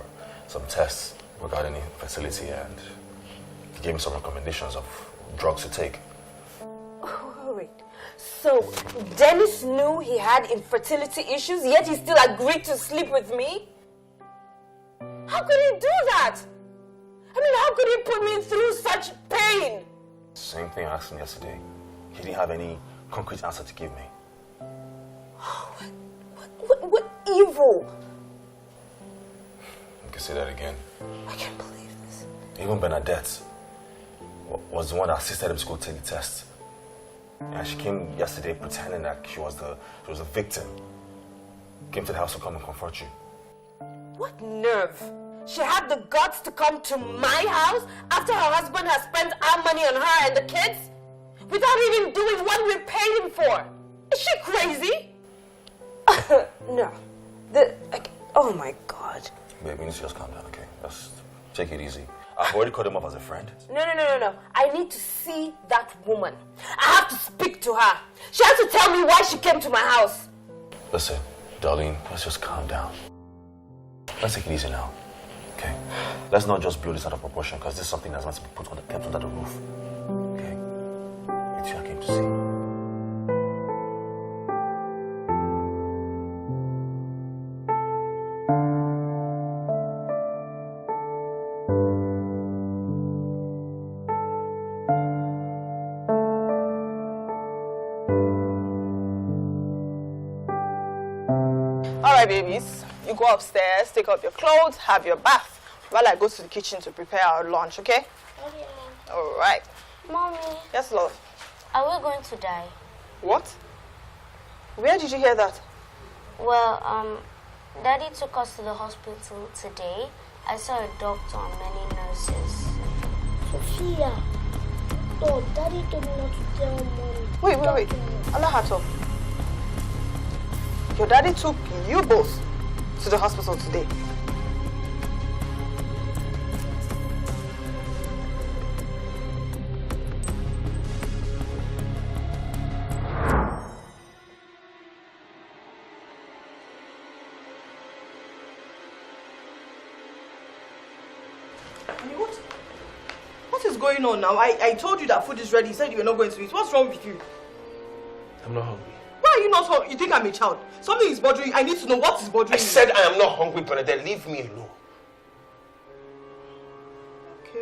some tests regarding infertility, and he gave me some recommendations of drugs to take. Oh, wait. So Dennis knew he had infertility issues, yet he still agreed to sleep with me? How could he do that? I mean, how could he put me through such pain? Same thing I asked him yesterday. He didn't have any concrete answer to give me. What evil? You can say that again. I can't believe this. Even Bernadette was the one that assisted him to go take the test. And she came yesterday pretending that she was the victim. Came to the house to come and comfort you. What nerve? She had the guts to come to my house after her husband has spent our money on her and the kids? Without even doing what we paid him for? Is she crazy? No. Oh my God. Babe, you need to just calm down, okay? Just take it easy. I've already cut him off as a friend. No. I need to see that woman. I have to speak to her. She has to tell me why she came to my house. Listen, darling, let's just calm down. Let's take it easy now, okay? Let's not just blow this out of proportion because this is something that's meant to be kept under the roof, okay? It's you I came to see. Alright, babies. You go upstairs, take off your clothes, have your bath, while I go to the kitchen to prepare our lunch, okay? Okay, Mom. Alright. Mommy. Yes, love. Are we going to die? What? Where did you hear that? Well, Daddy took us to the hospital today. I saw a doctor and many nurses. Sophia. No, Daddy told me not to tell Mommy. Wait. Alahato. Your daddy took you both to the hospital today. What is going on now? I told you that food is ready. You said you were not going to eat. What's wrong with you? I'm not hungry. Why are you not hungry? You think I'm a child? Something is bothering you. I need to know what is bothering you. I said I am not hungry, Bernadette. Leave me alone. Okay.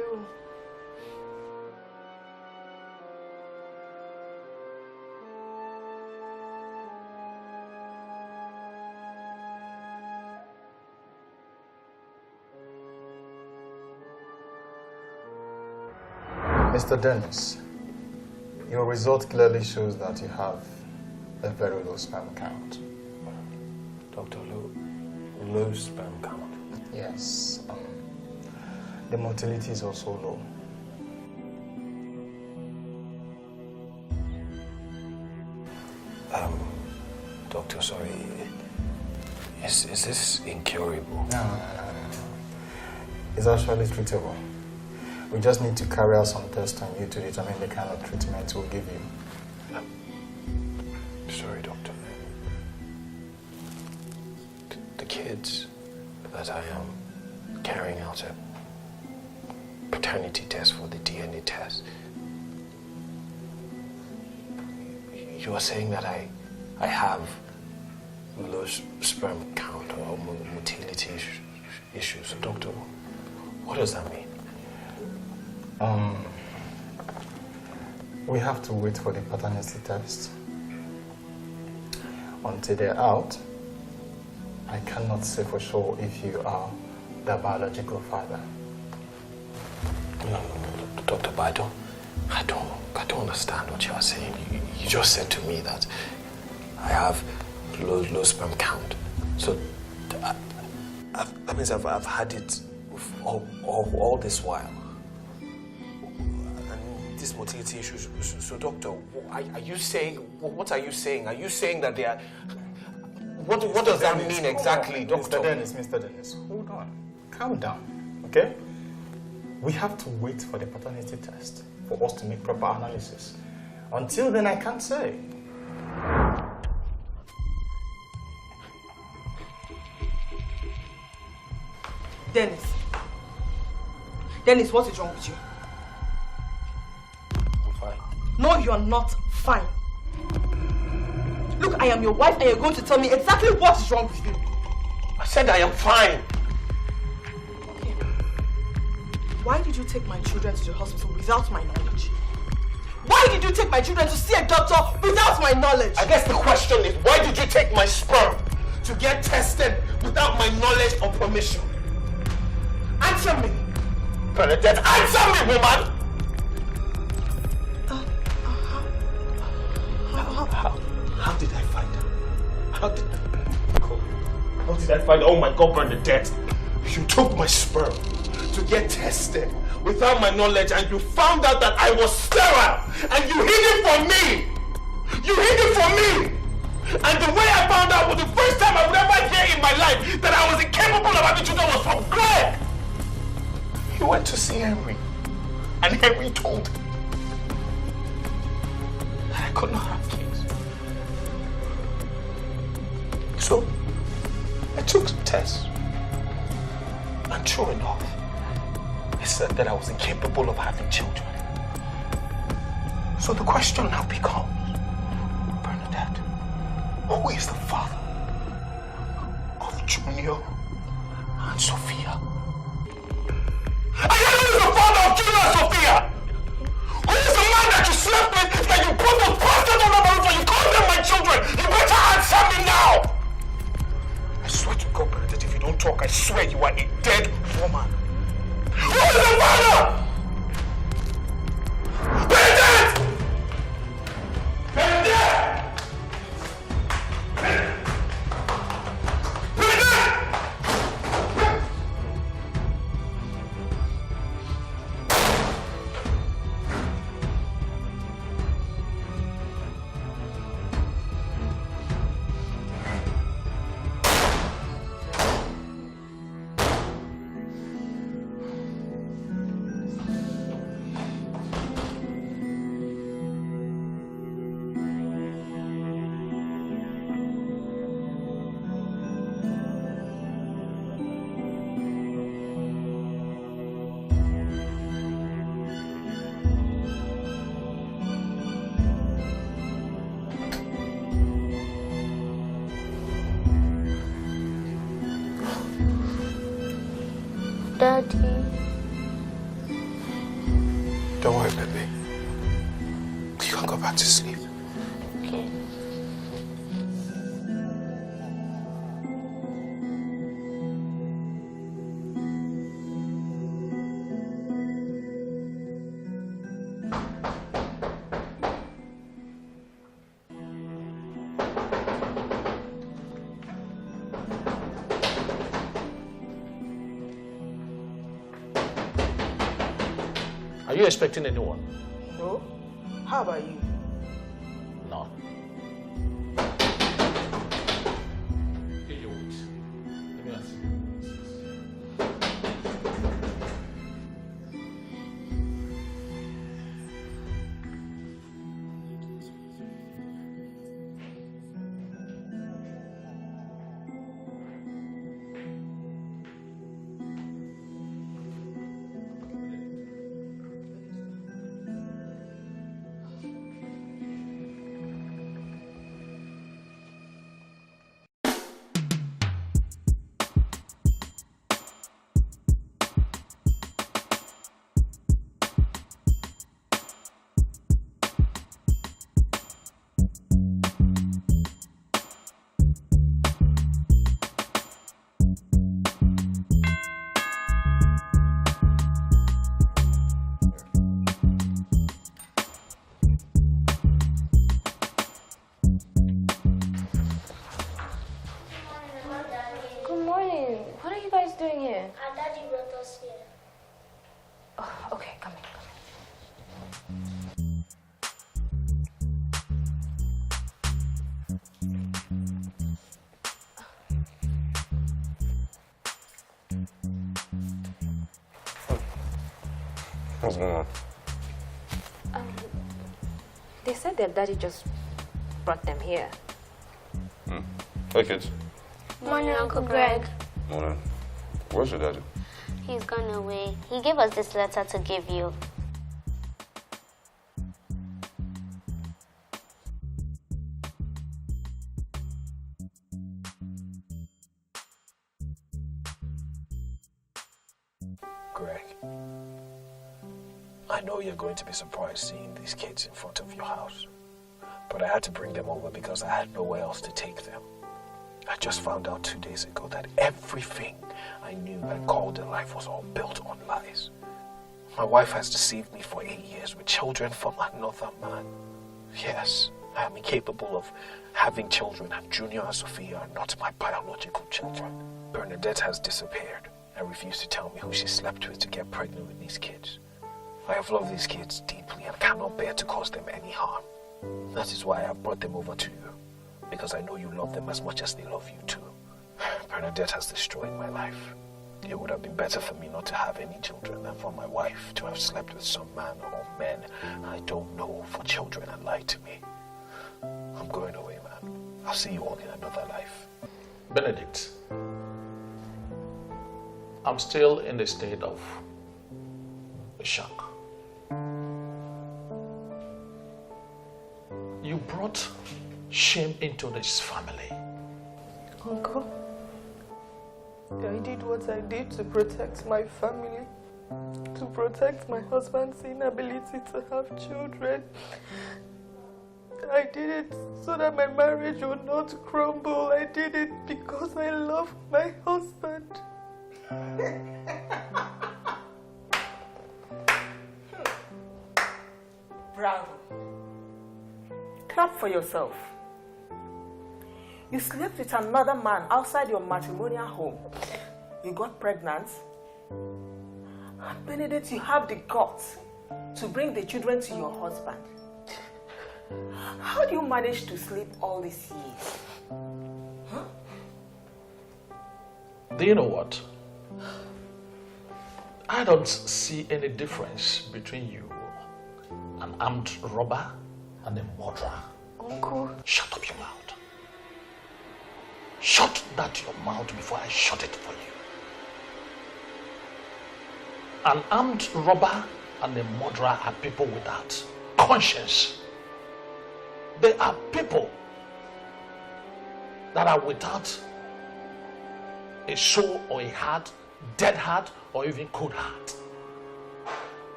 Mr. Dennis, your result clearly shows that you have a very low sperm count. Doctor, low sperm count? Yes. The motility is also low. Doctor, sorry. Is this incurable? No. It's actually treatable. We just need to carry out some tests on you to determine the kind of treatment we'll give you. Sorry, doctor. The kids that I am carrying out a paternity test for the DNA test. You are saying that I have low sperm count or motility issues. Doctor, what does that mean? We have to wait for the paternity test. Until they're out, I cannot say for sure if you are the biological father. No, Doctor, but I don't understand what you are saying. You just said to me that I have low sperm count. So that means I've had it all this while. These motility issues. So, doctor, are you saying? What are you saying? Are you saying that they are? What does that mean exactly, doctor? Mr. Dennis, hold on, calm down, okay? We have to wait for the paternity test for us to make proper analysis. Until then, I can't say. Dennis, what is wrong with you? No, you're not fine. Look, I am your wife and you're going to tell me exactly what is wrong with you. I said I am fine. Okay. Why did you take my children to the hospital without my knowledge? Why did you take my children to see a doctor without my knowledge? I guess the question is, why did you take my sperm to get tested without my knowledge or permission? Answer me. Bernadette, answer me, woman! How did I find? Oh my God, Bernadette! You took my sperm to get tested without my knowledge, and you found out that I was sterile, and you hid it from me. You hid it from me. And the way I found out was the first time I would ever hear in my life that I was incapable of having children was from Greg. He went to see Henry, and Henry told him that I could not have kids. So I took some tests, and true enough, it said that I was incapable of having children. So the question now becomes, Bernadette, who is the father of Junior and Sophia? I am the father of Junior and Sophia! Who is the man that you slept with, that you brought those bastards on my roof and you called them my children? You better answer me now! I swear to God, Bernadette, if you don't talk, I swear you are a dead woman. Who is the father? Bernadette! Bernadette! Daddy. Don't worry, baby. You can go back to sleep. Okay. Are you expecting anyone? No? How about you? No. Here you wait. Let me ask you. Good morning. What are you guys doing here? Our daddy brought us here. Oh, okay, come in. What's going on? They said their daddy just brought them here. Hey, kids. Morning, Uncle Greg. Morning. Where's your daddy? He's gone away. He gave us this letter to give you. Greg, I know you're going to be surprised seeing these kids in front of your house, but I had to bring them over because I had nowhere else to take them. I just found out 2 days ago that everything I knew and called in life was all built on lies. My wife has deceived me for 8 years with children from another man. Yes, I am incapable of having children, and Junior and Sophia are not my biological children. Bernadette has disappeared and refused to tell me who she slept with to get pregnant with these kids. I have loved these kids deeply and cannot bear to cause them any harm. That is why I have brought them over to you, because I know you love them as much as they love you too. Bernadette has destroyed my life. It would have been better for me not to have any children than for my wife to have slept with some man or men I don't know for children and lied to me. I'm going away, man. I'll see you all in another life. Benedict, I'm still in a state of shock. You brought shame into this family. Uncle, I did what I did to protect my family, to protect my husband's inability to have children. I did it so that my marriage would not crumble. I did it because I love my husband. Bravo. Clap for yourself. You slept with another man outside your matrimonial home. You got pregnant. And Benedict, you have the guts to bring the children to your husband. How do you manage to sleep all these years? Huh? Do you know what? I don't see any difference between you, an armed robber, and a murderer. Uncle. Shut up your mouth. Shut that your mouth before I shut it for you. An armed robber and a murderer are people without conscience. They are people that are without a soul or a heart, dead heart, or even cold heart.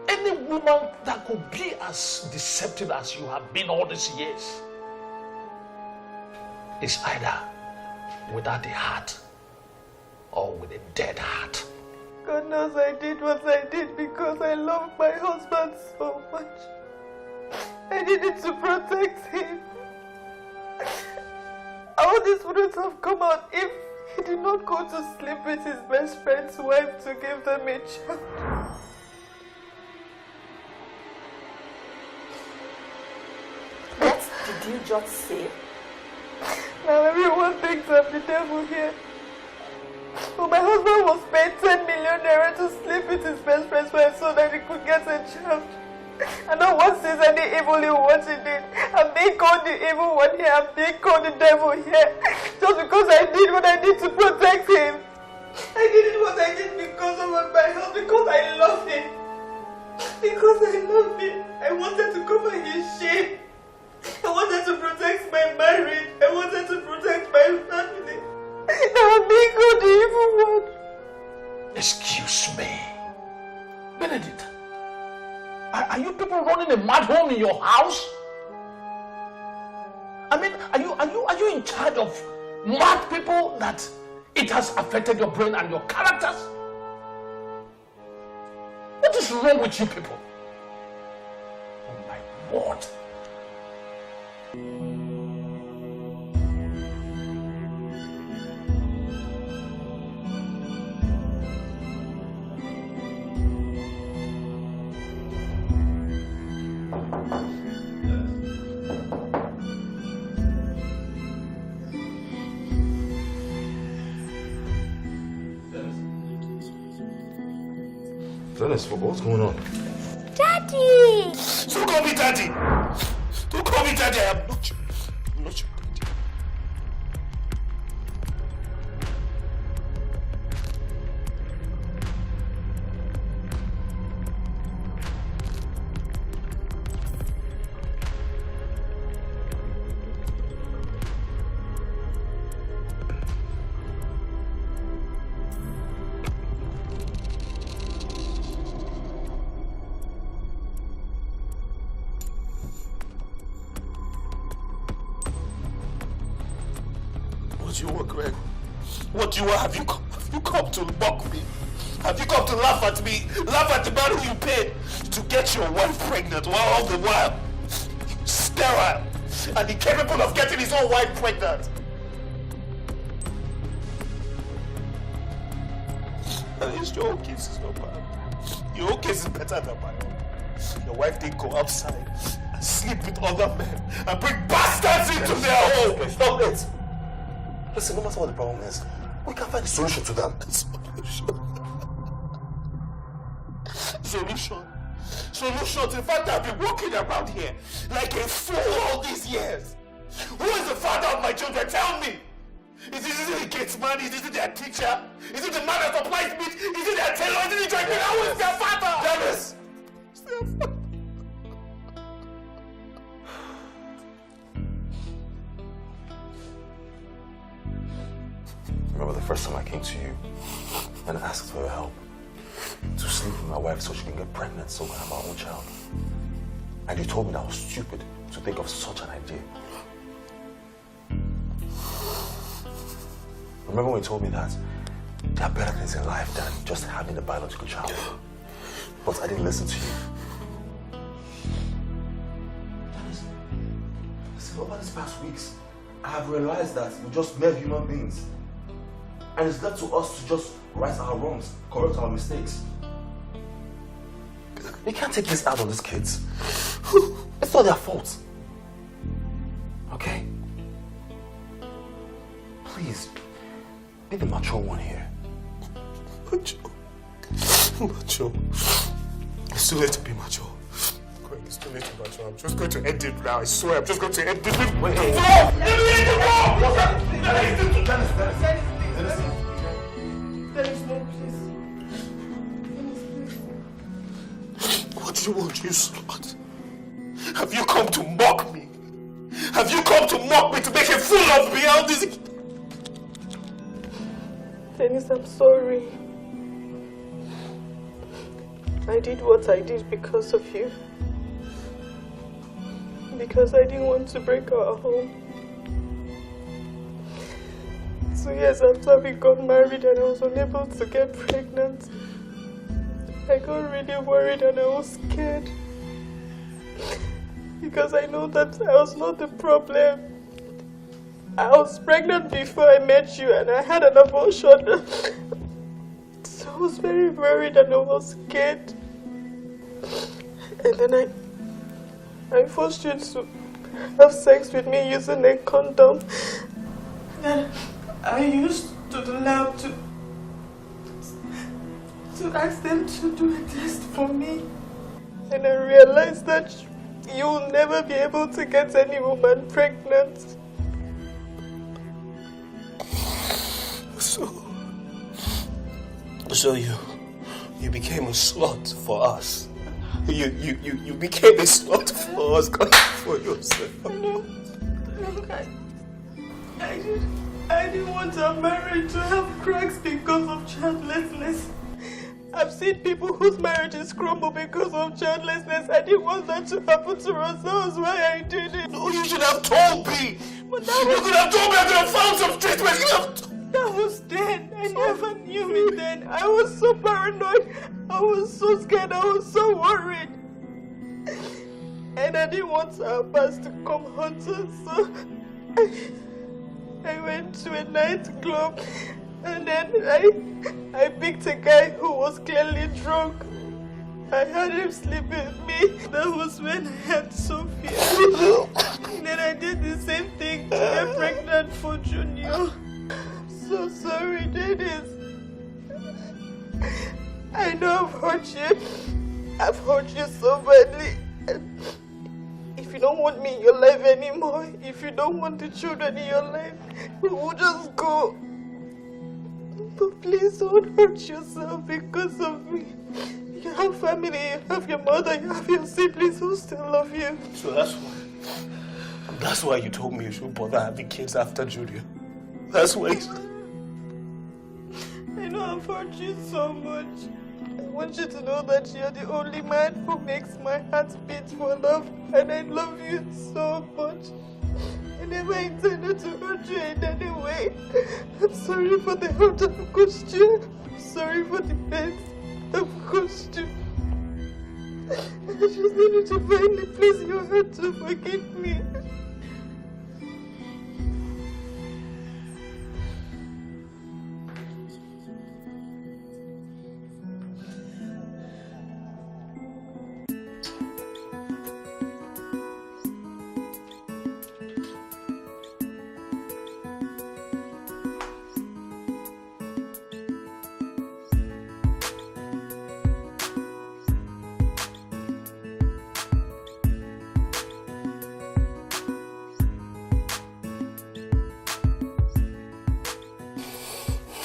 Any woman that could be as deceptive as you have been all these years is either without a heart or with a dead heart. God knows I did what I did because I love my husband so much. I did it to protect him. All this wouldn't have come out if he did not go to sleep with his best friend's wife to give them a child. What did you just say? Now everyone thinks I'm the devil here. But my husband was paid 10 million naira to sleep with his best friend's wife so that he could get a child. And no one sees any evil in what he did. I'm being called the evil one here. I'm being called the devil here. Just because I did what I did to protect him. I did what I did because of my health. Because I love him. Because I love him. I wanted to cover his shame. I wanted to protect my marriage. I wanted to protect my family. Now I'm being called the evil one. Excuse me. Benedict, are you people running a mad home in your house? I mean, are you in charge of mad people that it has affected your brain and your characters? What is wrong with you people? Oh my word. Dennis, what's going on? Daddy! Don't call me daddy! Don't call me daddy! I am not your daddy. What do you want, Greg? What do you want? Have you come to mock me? Have you come to laugh at me? Laugh at the man who you paid to get your wife pregnant all the while? You sterile and incapable of getting his own wife pregnant. At least your own case is not bad. Your own case is better than my own. Your wife didn't go outside and sleep with other men and bring bastards into their home. Stop it! Listen, no matter what the problem is, we can find a solution to that. Solution to the fact that I've been walking around here like a fool all these years. Who is the father of my children? Tell me. Is it the gates man? Is it their teacher? Is it the man that supplies meat? Is it their tailor? Is it the driver? Who is their father? Dennis! It's their father. Remember the first time I came to you and asked for your help to sleep with my wife so she can get pregnant so we can have our own child? And you told me that I was stupid to think of such an idea. Remember when you told me that there are better things in life than just having a biological child? But I didn't listen to you. Dennis, listen, over these past weeks, I have realized that we're just mere human beings. And it's left to us to just right our wrongs, correct our mistakes. You can't take this out on these kids. It's not their fault. Okay? Please, be the mature one here. Mature. It's too late to be mature. Greg, it's too late to be mature. I'm just going to end it now. I swear, I'm just going to end it. Wait. Dennis, no, please. What do you want, you slut? Have you come to mock me? Have you come to mock me, to make a fool of me? How this? Dennis, I'm sorry. I did what I did because of you. Because I didn't want to break our home. 2 years after we got married and I was unable to get pregnant, I got really worried and I was scared. Because I know that I was not the problem. I was pregnant before I met you and I had an abortion. So I was very worried and I was scared. And then I forced you to have sex with me using a condom. Then I used to the lab to ask them to do a test for me. And I realized that you'll never be able to get any woman pregnant. So you became a slut for us. You became a slut for us, God, for yourself. No, look, I didn't want our marriage to have cracks because of childlessness. I've seen people whose marriages crumble because of childlessness. I didn't want that to happen to us. That's why I did it. No, you should have told me. But that you could have told me. I could have found some treatment. That was then. I never knew me then. I was so paranoid. I was so scared. I was so worried. And I didn't want our past to come haunt us. So I went to a nightclub. And then I picked a guy who was clearly drunk. I had him sleep with me. That was when I had Sophia. And then I did the same thing to get pregnant for Junior. I'm so sorry, Dennis. I know I've hurt you. I've hurt you so badly. If you don't want me in your life anymore, if you don't want the children in your life, we will just go. But please don't hurt yourself because of me. You have family, you have your mother, you have your siblings who still love you. So that's why you told me you should bother having kids after Junior. That's why. I know I've hurt you so much. I want you to know that you're the only man who makes my heart beat for love, and I love you so much. I never intended to hurt you in any way. I'm sorry for the hurt I've caused you. I'm sorry for the pain I've caused you. just needed to finally place your hand to forgive me.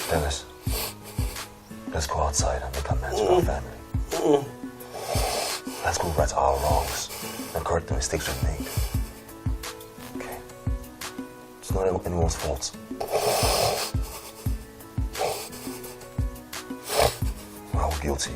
Dennis, let's go outside and make amends with our family. Let's go right our wrongs and correct the mistakes we made. Okay? It's not anyone's fault. We're all guilty.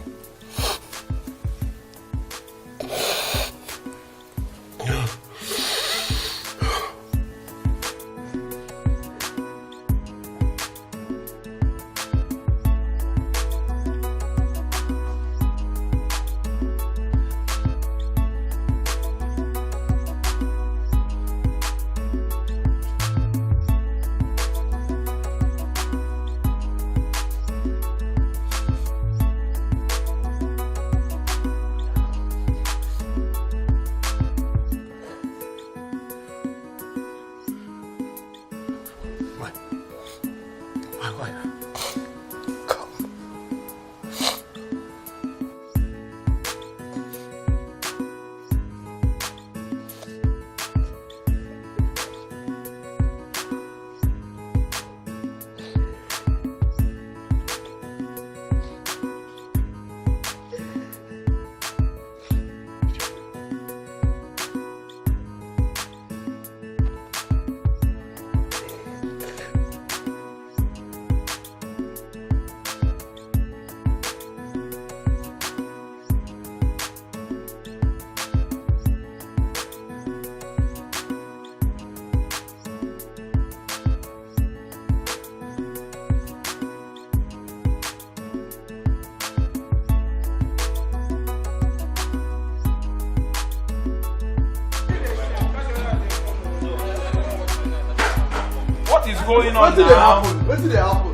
Going on now? What did happen?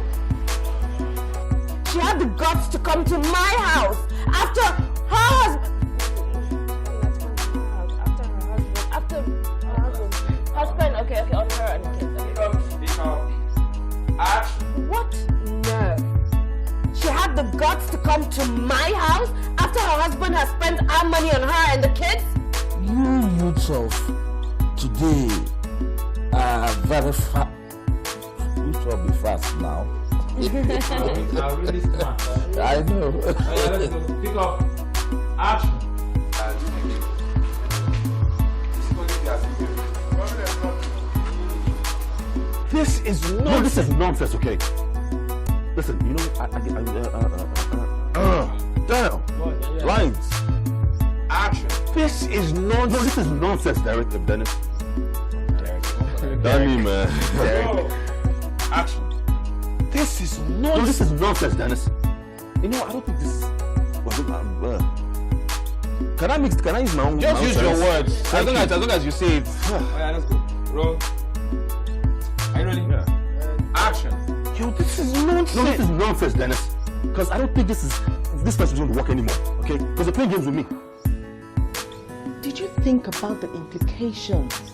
She had the guts to come to my house after her husband. After her husband. Okay, on her and the kids. What nerve? She had the guts to come to my house after her husband has spent our money on her and the kids? You youths of today are very fast. Will be fast now. Are really smart. I know. Let's go. Pick up. Action. This is nonsense, okay? Listen, you know, damn. Lines. Action. This is nonsense. No, this is nonsense, Dennis. Danny, man. Derek. Action. This is nonsense. No, this is nonsense, Dennis. You know, I don't think this. Can I use my own? Just use your words. As long as you say it. Alright, let's go. Roll. Are you ready? Yeah. Action. Yo, this is nonsense. No, this is nonsense, Dennis. Because I don't think this person is going to work anymore. Okay? Because they're playing games with me. Did you think about the implications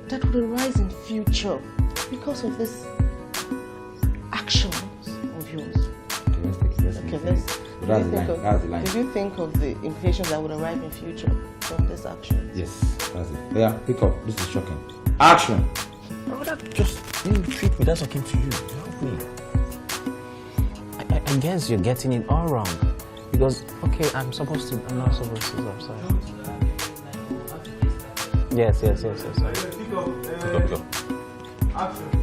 that would arise in future because of this actions of yours? Did you think of the implications that would arrive in future from this action? Yes, that's it. Yeah, pick up. This is shocking. Action! Brother, just treat me. That's okay to you. Help me. I guess you're getting it all wrong. Because, okay, I'm not supposed to. I'm sorry. Yes. Pick up. Action.